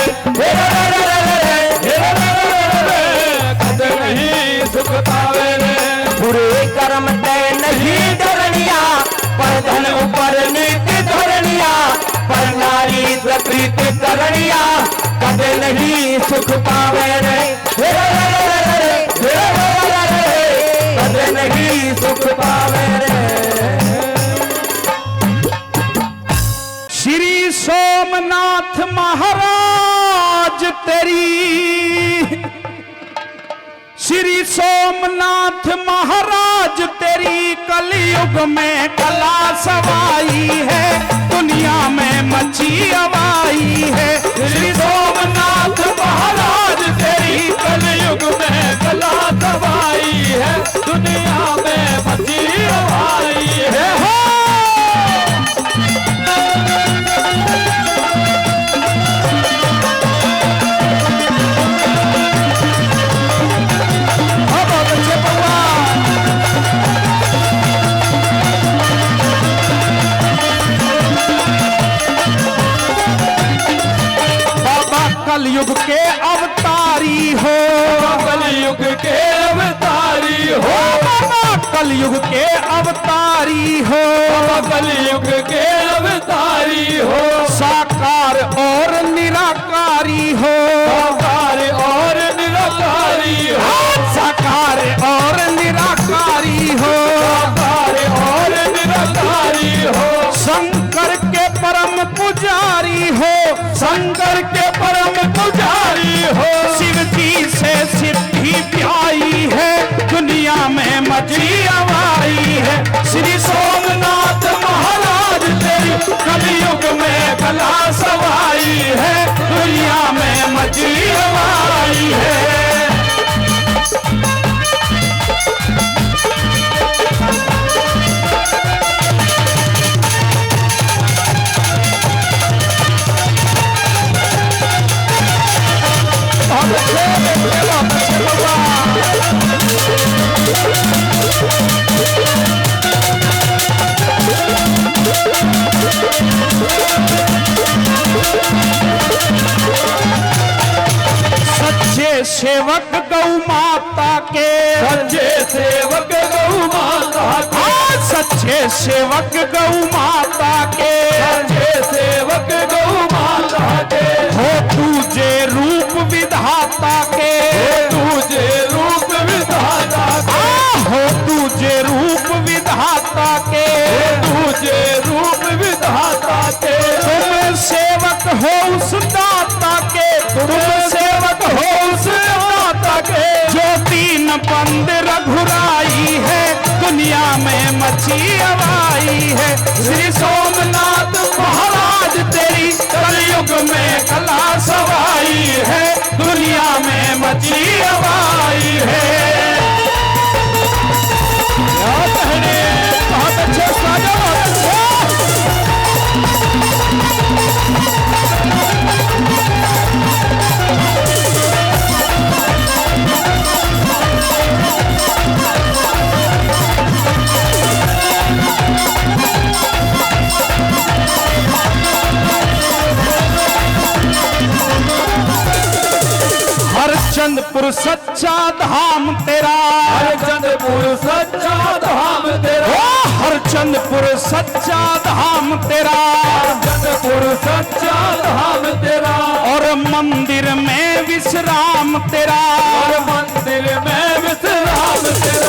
कदे नहीं सुख पावे रे। बुरे कर्म ते नहीं डरनिया, पर धन ऊपर नीति धरनिया, पर नारी प्रीत करनिया, कदे नहीं सुख पावे रे, कदे नहीं सुख पावे रे। श्री सोमनाथ महाराज तेरी तेरी श्री सोमनाथ महाराज तेरी कलयुग में कला सवाई है, दुनिया में मची अवाई है। श्री सोमनाथ महाराज तेरी कलयुग में कला सवाई है, दुनिया में मची अवाई है। हो कलयुग के अवतारी हो, कलयुग के अवतारी हो, कलयुग के अवतारी हो, कलयुग के अवतारी हो। साकार और निराकारी हो, साकार और निराकारी हो, साकार और निराकारी हो, साकार और निराकारी हो। शंकर के परम पुजारी हो, शंकर के परम पुजारी हो। शिव जी से सिद्धि प्याई है, दुनिया में मची अवाई है। श्री सोमनाथ महाराज तेरी कलयुग में कला सवाई है, दुनिया में मची अवाई है। सच्चे सेवक गौ माता के, सच्चे सेवक गौ माता के, सच्चे सेवक गौ माता के, सच्चे सेवक गौ माता के। हो तुझे रूप विधाता के, तुझे रूप विधाता के, हो तुझे रूप विधाता के, तुझे रूप विधाता के। तुम सेवक हो उस दाता के, तुम सेवक हो उस दाता के, जो तीन बंद रघुराई है, दुनिया में मची अवाई है। श्री सोमनाथ महाराज तेरी कलयुग में कला सवाई है, दुनिया में मची अवाई है। बहुत अच्छे साजा, हरचंदपुर सच्चा धाम तेरा, हरचंदपुर सच्चा धाम तेरा, हरचंदपुर सच्चा धाम तेरा, हरचंदपुर सच्चा धाम तेरा। और मंदिर में विश्राम तेरा, और मंदिर में विश्राम तेरा,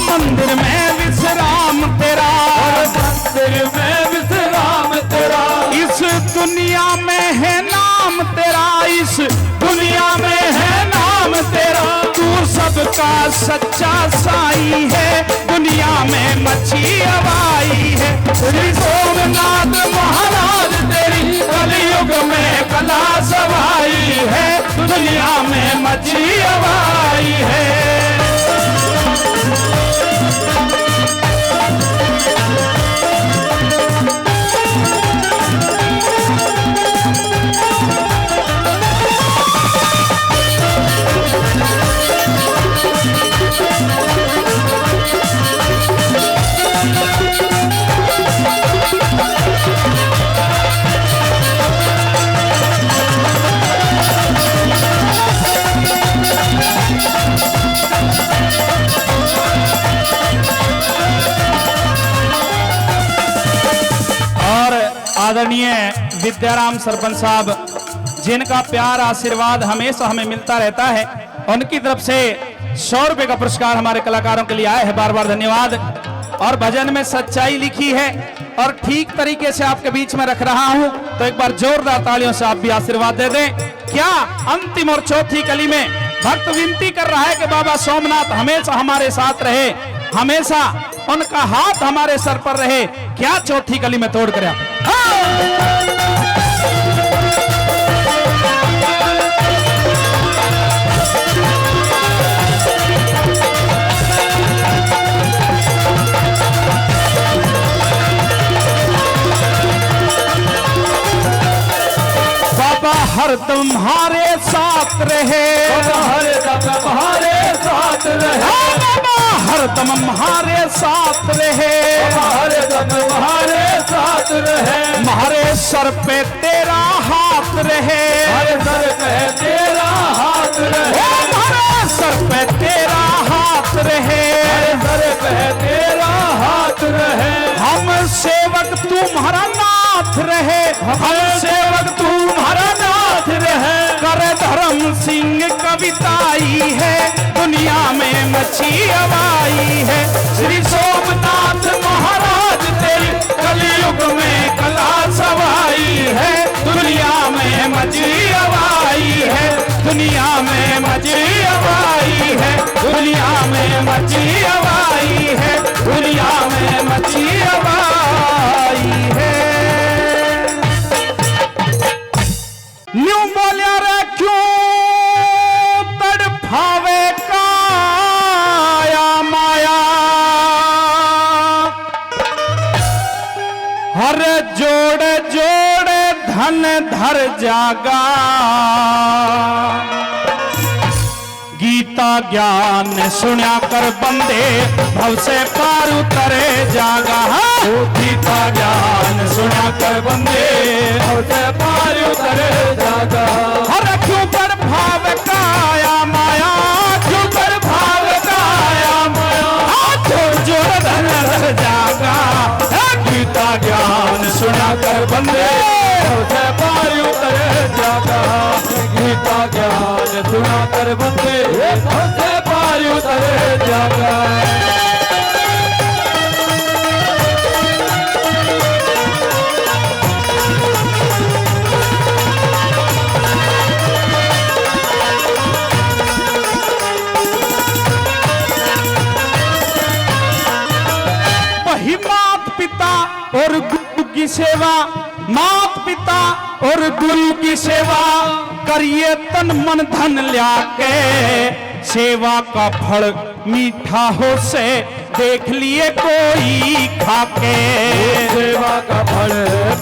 मंदिर में विश्राम तेरा, और मंदिर में विश्राम तेरा। इस दुनिया में है नाम तेरा, इस दुनिया में है नाम तेरा। तू सबका सच्चा साई है, दुनिया में मची अवाई है। श्री सोमनाथ महाराज तेरी कलयुग में कला सवाई है, दुनिया में मची अवाई है। आदरणीय विद्याराम सरपंच साहब, जिनका प्यार आशीर्वाद हमेशा हमें मिलता रहता है, उनकी तरफ से 100 रुपए का पुरस्कार हमारे कलाकारों के लिए आया है। बार बार धन्यवाद। और भजन में सच्चाई लिखी है और ठीक तरीके से आपके बीच में रख रहा हूं, तो एक बार जोरदार तालियों से आप भी आशीर्वाद दे दें। क्या अंतिम और चौथी कली में भक्त विनती कर रहा है कि बाबा सोमनाथ हमेशा हमारे साथ रहे, हमेशा उनका हाथ हमारे सर पर रहे। क्या चौथी कली में तोड़ कर हरदम हमारे साथ रहे, हरदम हमारे साथ रहे, हरदम हमारे साथ रहे, हरदम हमारे साथ रहे। हमारे सर पे तेरा हाथ रहे, हमारे सर पे तेरा हाथ रहे, हमारे सर पे तेरा हाथ रहे, हमारे सर पे तेरा हाथ रहे। हम सेवक तुम्हारा नाथ रहे, हम सेवक तुम्हारा नाथ रहे। कर धर्म सिंह कविताई है, दुनिया में मची हवाई है। श्री सोमनाथ महाराज तेरी कलयुग में कला सवाई है, दुनिया में मची हवाई है, दुनिया में मची हवाई है, दुनिया में मची हवाई है, दुनिया में मची हवाई है। न्यू बोलिया रे क्यों तड़फावे काया माया, हर जोड़े जोड़े धन धर जागा। गीता ज्ञान सुना कर बंदे भव से पार उतरे जागा। गीता ज्ञान सुना कर बंदे भव से पार उतरे जागा। हर क्यों पर भाव काया माया, क्यों पर भाव काया माया, जोर जोर धन धर जागा। गीता ज्ञान सुना कर बंदे भव से पार उतरे जागा। गीता ज्ञान सुना कर बंदे भव से पार उतरे जागा। वही मात पिता और गुरु की सेवा, मात पिता और गुरु की सेवा करिए तन मन धन ल्या के। सेवा का फल मीठा हो से देख लिए कोई खाके। सेवा का फल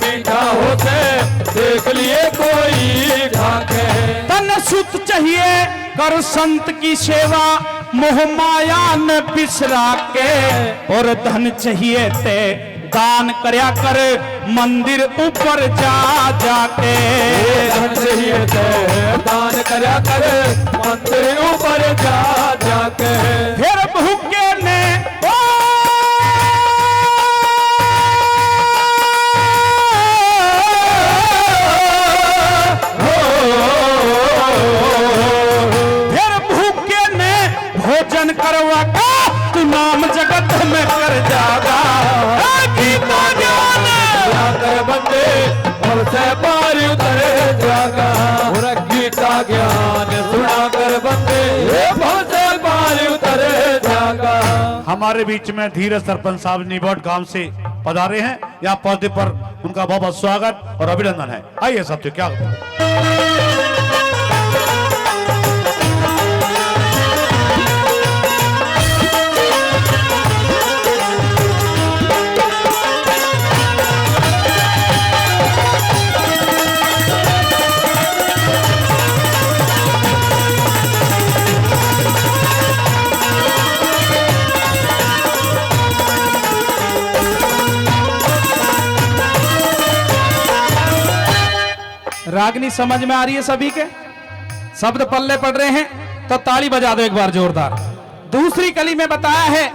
मीठा होते देख लिए कोई खाके। तन सुत चाहिए कर संत की सेवा, मोह माया न बिसरा के। और धन चाहिए ते दान करया कर मंदिर ऊपर जा जाके। धन चाहिए ते दान करया कर मंदिर ऊपर जा जाके। फिर भूखे ने फिर भूखे ने भोजन करवा का तू नाम जगत में कर जागा। गीता ज्ञान जाकर बंदे भव से पार उतरे जागा। और गीता ज्ञान सुना कर बंदे भव से पार उतरे जागा। हमारे बीच में धीरज सरपंच साहब निबोट गांव से पधारे हैं। यहाँ पौधे पर उनका बहुत बहुत स्वागत और अभिनंदन है। आइए सब क्या रागनी समझ में आ रही है सभी के? शब्द पल्ले पड़ रहे हैं तो ताली बजा दो एक बार जोरदार। दूसरी कली में बताया है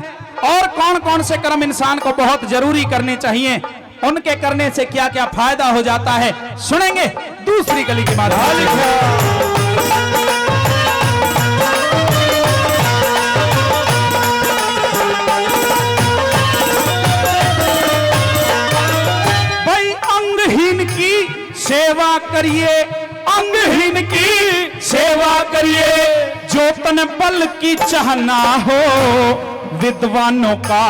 और कौन कौन से कर्म इंसान को बहुत जरूरी करने चाहिए, उनके करने से क्या क्या फायदा हो जाता है, सुनेंगे दूसरी कली की बात। भाई अंगहीन की सेवा करिए, अंगहीन की करिए जो तन बल की चाहना हो, विद्वानों का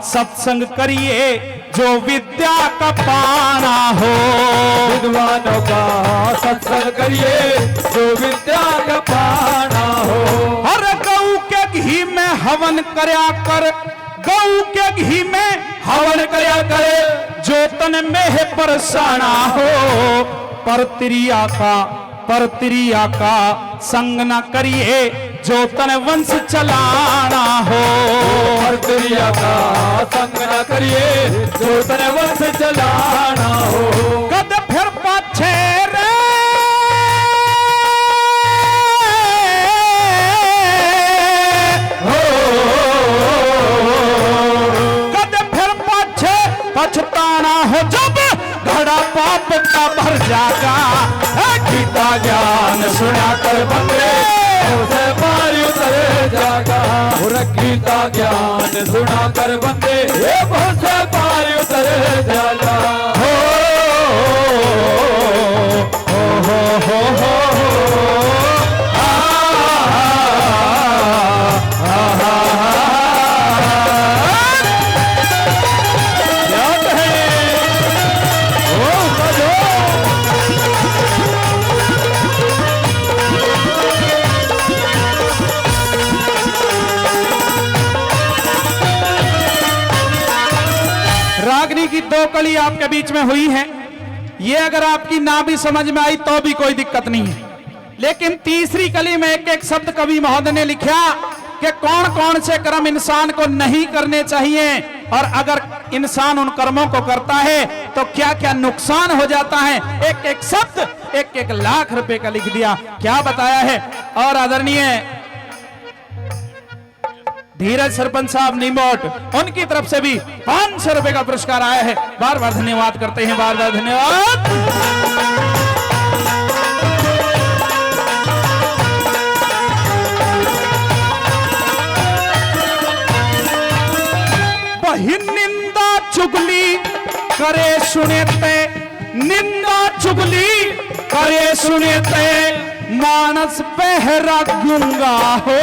सत्संग करिए जो विद्या का पाना हो। विद्वानों का सत्संग करिए जो विद्या का पाना हो। हर गऊ के घी में हवन करया कर, गऊ के घी में हवन करया करे जो तन में है परसाना हो। परत्रिया का संग न करिए जो तन वंश चलाना हो। परत्रिया का संग न करिए जो तन वंश चलाना हो। कद फिर पाछे रे पछताना हो जब घड़ा पाप का भर जागा। गीता ज्ञान सुना कर बंदे उसे पार उतर जागा। और गीता ज्ञान सुना कर बंदे ये बहुत से पार उतर जागा। हो रागनी की दो कली आपके बीच में हुई है, ये अगर आपकी ना भी समझ में आई तो भी कोई दिक्कत नहीं है। लेकिन तीसरी कली में एक एक शब्द कवि महोदय ने लिखा कि कौन कौन से कर्म इंसान को नहीं करने चाहिए और अगर इंसान उन कर्मों को करता है तो क्या क्या नुकसान हो जाता है। एक एक शब्द एक एक लाख रुपए का लिख दिया, क्या बताया है। और आदरणीय धीरज सरपंच साहब नीमोट, उनकी तरफ से भी 500 रुपए का पुरस्कार आया है। बार बार धन्यवाद करते हैं, बार बार धन्यवाद। वही निंदा चुगली करे सुने ते, निंदा चुगली करे सुने ते, मानस बहरा गूंगा हो।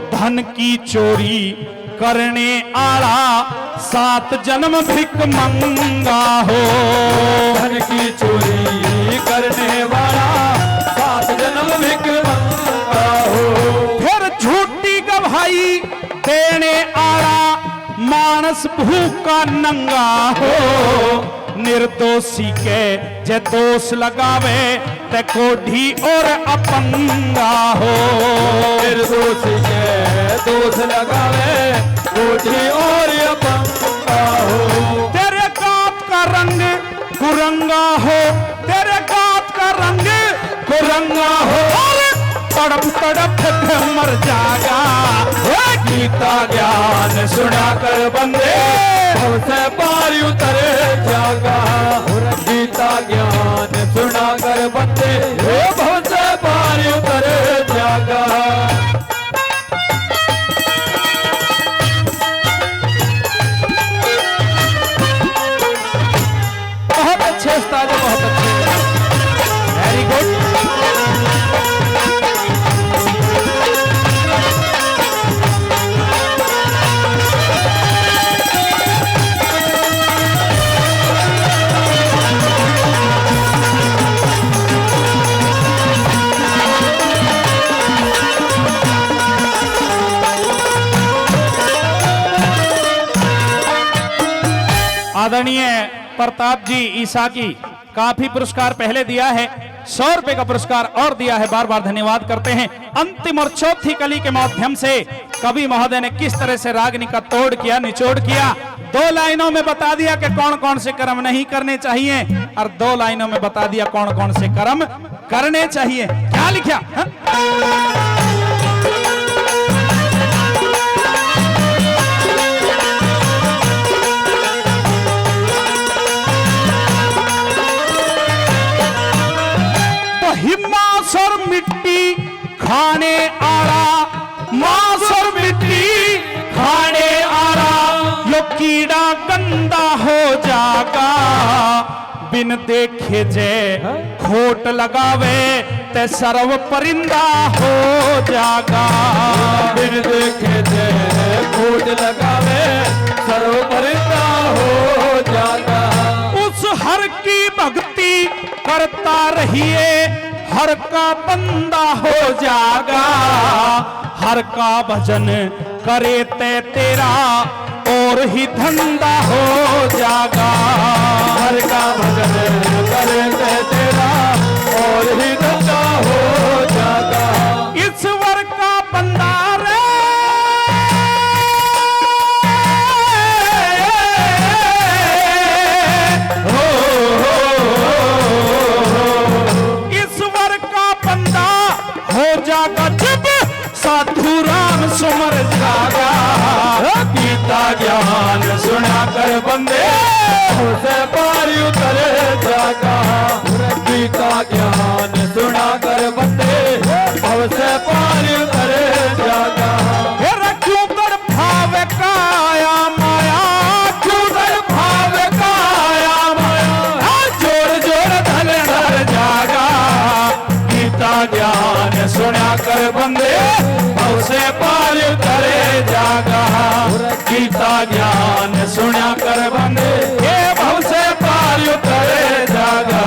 धन की चोरी करने आला 7 जन्म भिक मंगा हो। धन की चोरी करने वाला 7 जन्म भिक मंगा हो। फिर झूठी गवाही देने आला मानस भूखा नंगा हो। निर्दोषी के जे दोष लगावे ते कोढ़ी और अपंगा हो। निर्दोषी के दोष लगावे कोढ़ी और अपंगा हो। तेरे गात का रंग कुरंगा हो, तेरे गात का रंग कुरंगा हो। और तड़प तड़प के मर जागा। गीता ज्ञान सुना कर बंदे हमसे पार उतर जागा। और गीता ज्ञान सुना कर बंदे बहुत से पार उतर जागा। बहुत अच्छे उस्ताद, बहुत अच्छे, वेरी गुड। आदरणीय प्रताप जी ईसा की काफी पुरस्कार पहले दिया है, 100 रुपए का पुरस्कार और दिया है, बार बार धन्यवाद करते हैं। अंतिम और चौथी कली के माध्यम से कवि महोदय ने किस तरह से रागनी का तोड़ किया, निचोड़ किया। 2 लाइनों में बता दिया कि कौन कौन से कर्म नहीं करने चाहिए और 2 लाइनों में बता दिया कौन कौन से कर्म करने चाहिए। क्या लिखा है? मांस और मिट्टी खाने आरा, मांस और मिट्टी खाने आरा, यो कीड़ा गंदा हो जागा। बिन देखे जे खोट लगावे ते सर्व परिंदा हो जागा। बिन देखे ते फूट लगावे सर्व परिंदा हो जागा। उस हर की भक्ति करता रहिए हर का बंदा हो जागा। हर का भजन करे ते तेरा और ही धंधा हो जागा। हर का भजन करे ते तेरा और ही धंधा हो जागा। ईश्वर का बंदा रे ईश्वर का बंदा हो जागा जब साधु राम सुमर जागा। गीता ज्ञान सुना कर बंदे उसे पार उतरे जागा। गीता ज्ञान सुना कर बंदे उसे पार उतरे जागा। क्यों कर भाव काया माया क्यों कर भाव काया माया जोड़ जोड़ धन धर जागा। गीता ज्ञान सुना कर बंदे उसे पार उतरे जागा। गीता ज्ञान सुना कर बंदे ये भव से पार उतरे जागा।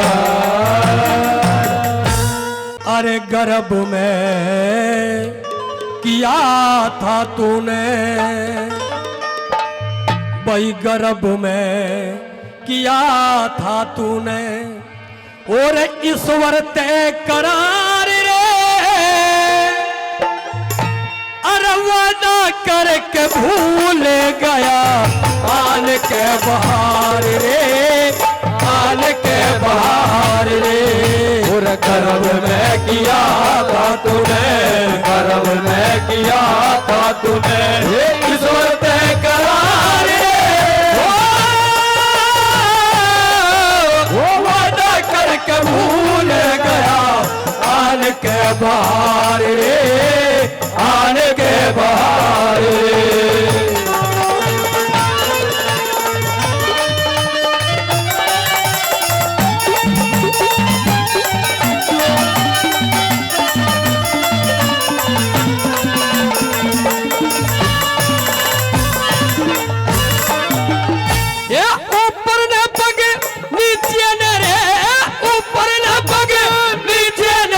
अरे गर्भ में किया था तूने भाई गर्भ में किया था तूने और ईश्वर तय करार रे। अरे वादा करके भूल गया आन के बहार रे। आन के बहार रे। और गर्भ में किया था तूने गर्भ में किया था तूने ईश्वर तय करार रे। वो वादा करके भूल गया आन के बहार रे। आन के बहार रे। ऊपर न पग नीचे न रे ऊपर न पग नीचे न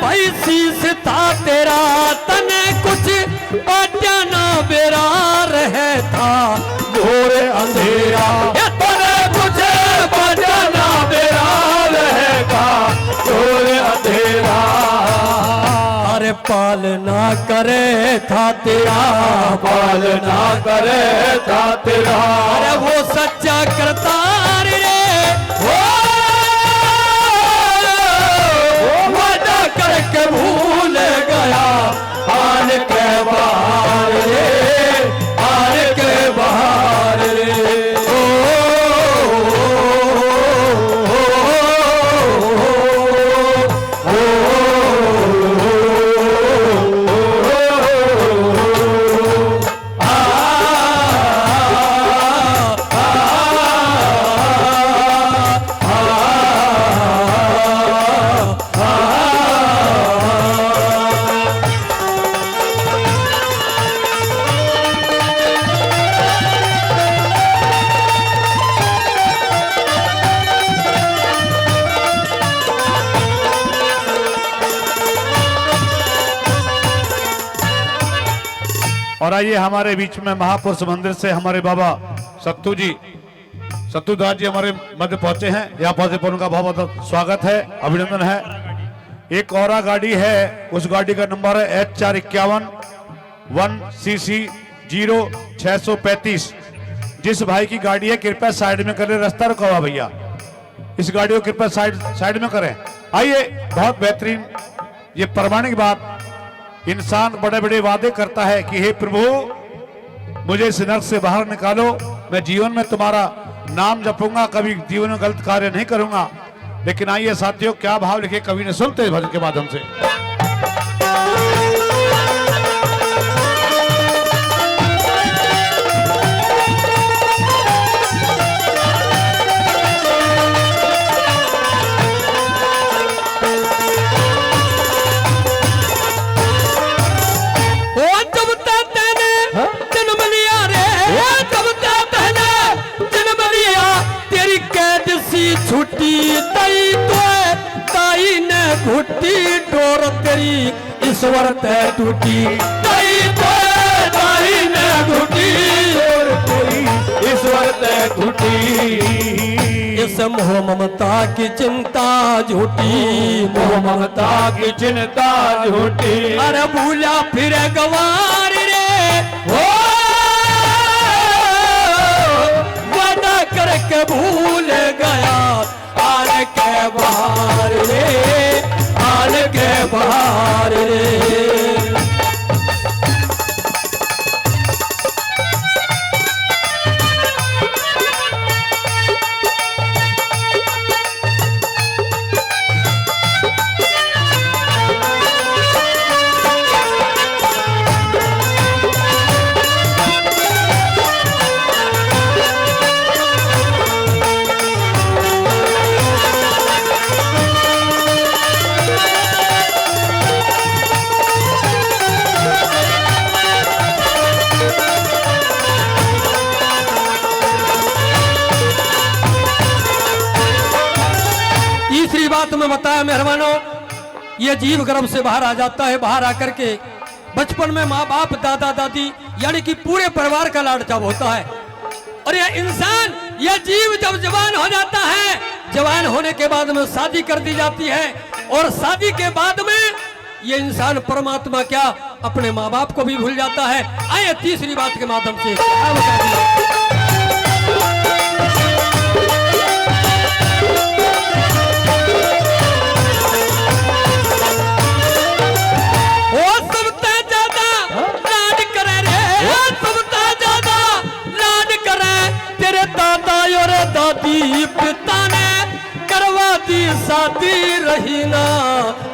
भाई शीस था तेरा तने कुछ बाटा ना बेरा रहे था घोर अंधेरा। तने कुछ बाटा ना बेरा रहेगा घोर अंधेरा। अरे पालना करे था तेरा पालना करे था तेरा। अरे वो सच्चा करतार रे। वो वादा करके भूल गया आन के बहार रे। आन के बहार रे। और आइए हमारे बीच में महापुरुष मंदिर से हमारे बाबा सत्तू जी सत्तूदास जी हमारे मध्य पहुंचे हैं। यहाँ पहुंचे पर उनका बहुत बहुत स्वागत है, अभिनंदन है। एक और गाड़ी है, उस गाड़ी का नंबर है H451 1CC 0635। जिस भाई की गाड़ी है कृपया साइड में करें, रास्ता रुका हुआ भैया, इस गाड़ी को कृपया साइड में करें। आइए, बहुत बेहतरीन ये प्रमाणिक बात। इंसान बड़े बड़े वादे करता है कि हे प्रभु मुझे इस नरक से बाहर निकालो, मैं जीवन में तुम्हारा नाम जपूंगा, कभी जीवन में गलत कार्य नहीं करूंगा। लेकिन आइए साथियों, क्या भाव लिखे कवि ने, सुनते हैं भजन के माध्यम से। ने घुट्टी डोर तेरी ईश्वर ते टूटी दाई ने घुटी और तेरी ईश्वर ते घुटी इस मोह ममता की चिंता झूठी मोह ममता की चिंता झूठी अरे भूला फिर गवार रे हो वादा करके भूल गया आल के बाहर रे आल के बाहर रे तीसरी बात में बताया मेहरबानों, ये जीव गर्भ से बाहर आ जाता है। बाहर आकर के बचपन में माँ बाप दादा दादी यानी कि पूरे परिवार का लाड चाव होता है। और ये इंसान यह जीव जब जवान हो जाता है, जवान होने के बाद में शादी कर दी जाती है और शादी के बाद में ये इंसान परमात्मा क्या अपने माँ बाप को भी भूल जाता है। आइए तीसरी बात के माध्यम से दादी पिता ने करवा दी शादी रही ना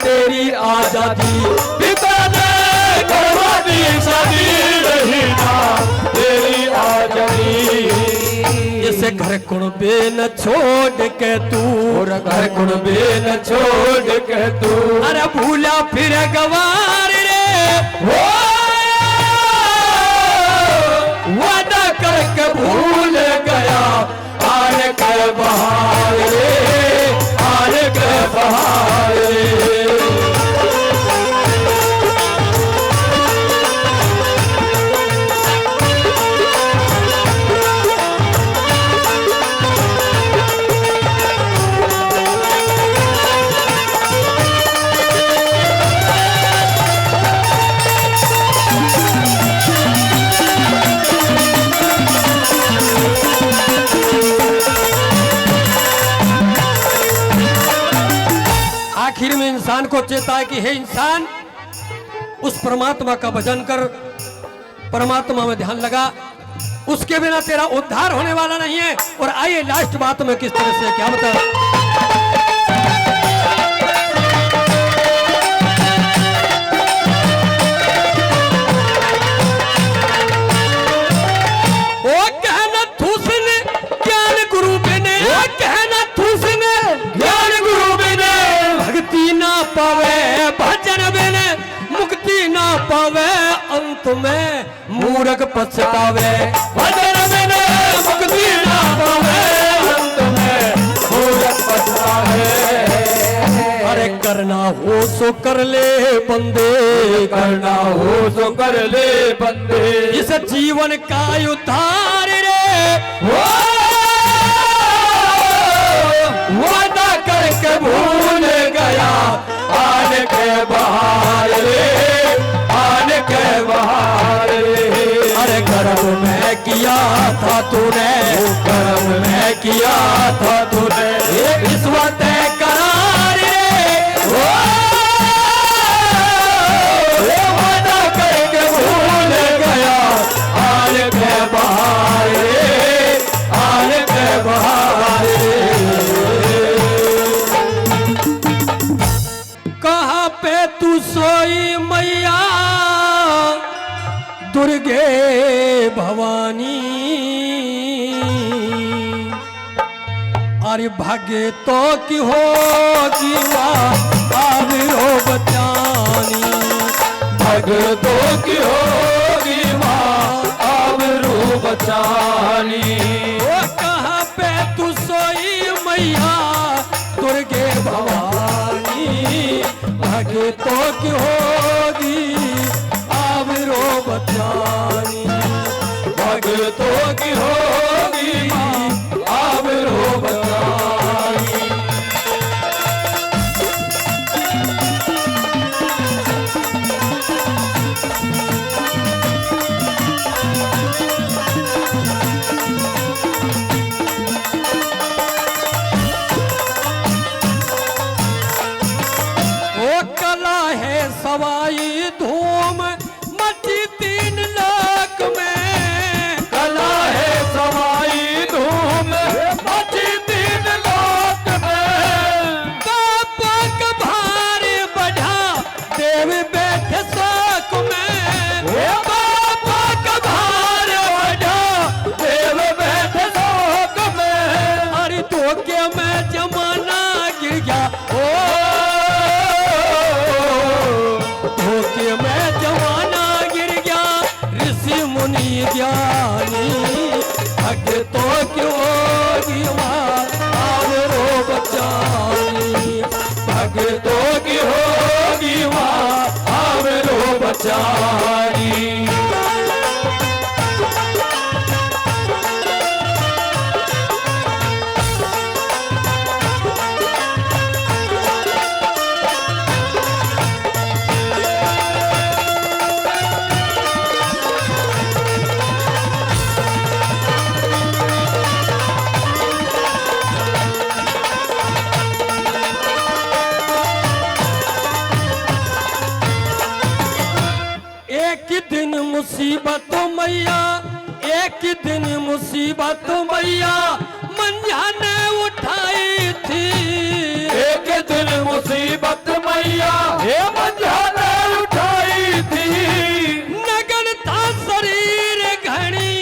तेरी आजादी पिता ने करवा दी शादी रही ना तेरी आजादी इसे घर कुणबे न छोड़ के तू घर कुणबे न छोड़ के तू अरे भूला फिर गवार रे वादा करके भूल गया आल के बहार रे आल के बहार रे आखिर में इंसान को चेता है कि हे इंसान उस परमात्मा का भजन कर, परमात्मा में ध्यान लगा, उसके बिना तेरा उद्धार होने वाला नहीं है। और आइए लास्ट बात में किस तरह से क्या बता ओ कहना थूसने ज्ञान गुरु बिने कहना थूसने ज्ञान गुरु बिने भक्ति ना पावे भजन बिने मुक्ति ना पावे अंत में मूर्ख पछतावे भजन बिने मुक्ति ना पावे अंत में मूर्ख पछतावे अरे करना हो सो कर ले बंदे करना हो सो कर ले बंदे इस जीवन का उद्धार रे वादा करके भूल गया आल के बहार रे आल के बहार रे अरे गर्भ में किया था तूने कर्म में किया था तूने ईश्वर तय करार रे वादा करके भूल गया आल के बहार रे आल के बहार कहाँ पे तू सोई मैया दुर्गे भवानी अरे भाग्य तो की हो जीवा आविरो बचानी भगतों की होगी माँ आबरू बचानी ओ कहाँ पे तू सोई मैया दुर्गे भवानी भगतों की होगी आबरो बचानी, भगतों की होगी आबरो बचानी। सवाई धूम मची 3 लाख में, कला है सवाई धूम मची 3 लाख में। बाबा का भार बढ़ा देव बैठे साक में, बाबा का भार बढ़ा देव बैठे साक में। अरे धोखे में जमाना गिर गया, धोखे में जमाना गिर गया ऋषि मुनि ज्ञानी। भगतों की होगी आबरो बचानी, भगतों की होगी आबरो बचानी। एक दिन मुसीबत मैया, एक दिन मुसीबत मैया मंझा ने उठाई थी। एक दिन मुसीबत मैया हे मंझा ने उठाई थी। नगन था शरीर घड़ी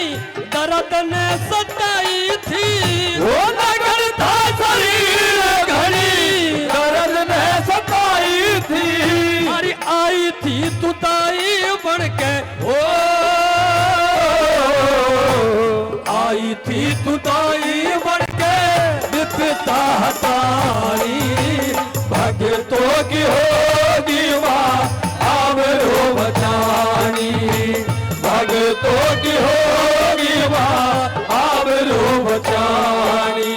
दर्द ने सताई थी, वो नगर था शरीर घड़ी दर्द ने सताई थी। अरे आई थी तुताई बढ़ के, ओ आई थी तुताई बढ़ के विपता हटाई। भगतों की होगी आबरो बचानी, भगतों की होगी आबरो बचानी।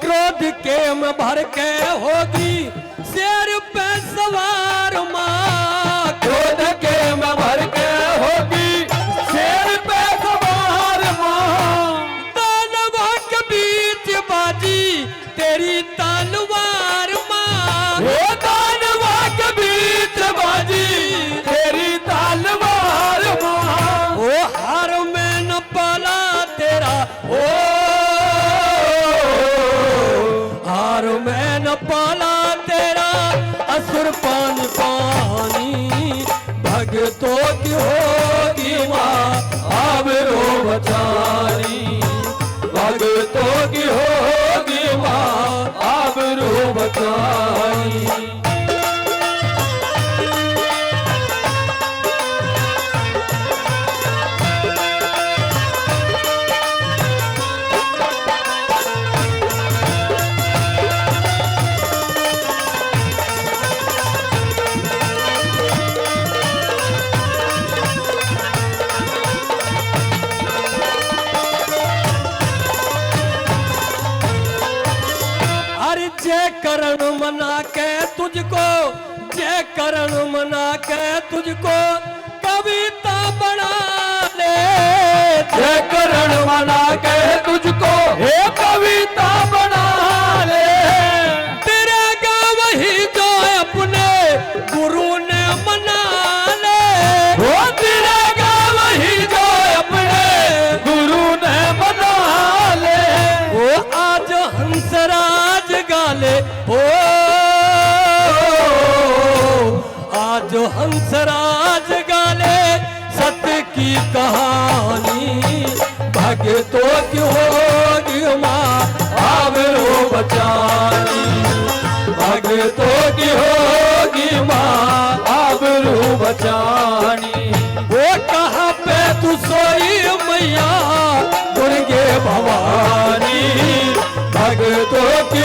क्रोध के में भर के होगी शेर पे सवार माँ, क्रोध के में भर के होगी शेर पे सवार माँ। दानवों के बीच बाजी तेरी तलवार माँ, वो दानवा के बीच बाजी तेरी तलवार माँ। वो हार में न पाला तेरा, हार में न पाला तेरा असुर पानी पानी। भगतों की होगी आबरो बचानी, भगतों की होगी आबरो बचानी। जय करण मना के तुझको, जय करण मना के तुझको कविता बना ले। जय करण मना के तुझको हे कविता बना ले। तेरा गाँव ही जो अपने गुरु ने मना ले, वो तेरा गाँव ही जो अपने गुरु ने मना ले। वो आज हंसराज गाले, ओ हंसराज गाले सत्य की कहानी, भगतों की होगी माँ आबरू बचानी, भगतों की होगी माँ आबरू बचानी। वो कहाँ पे तू सोई मैया दुर्गे भवानी, भगतों की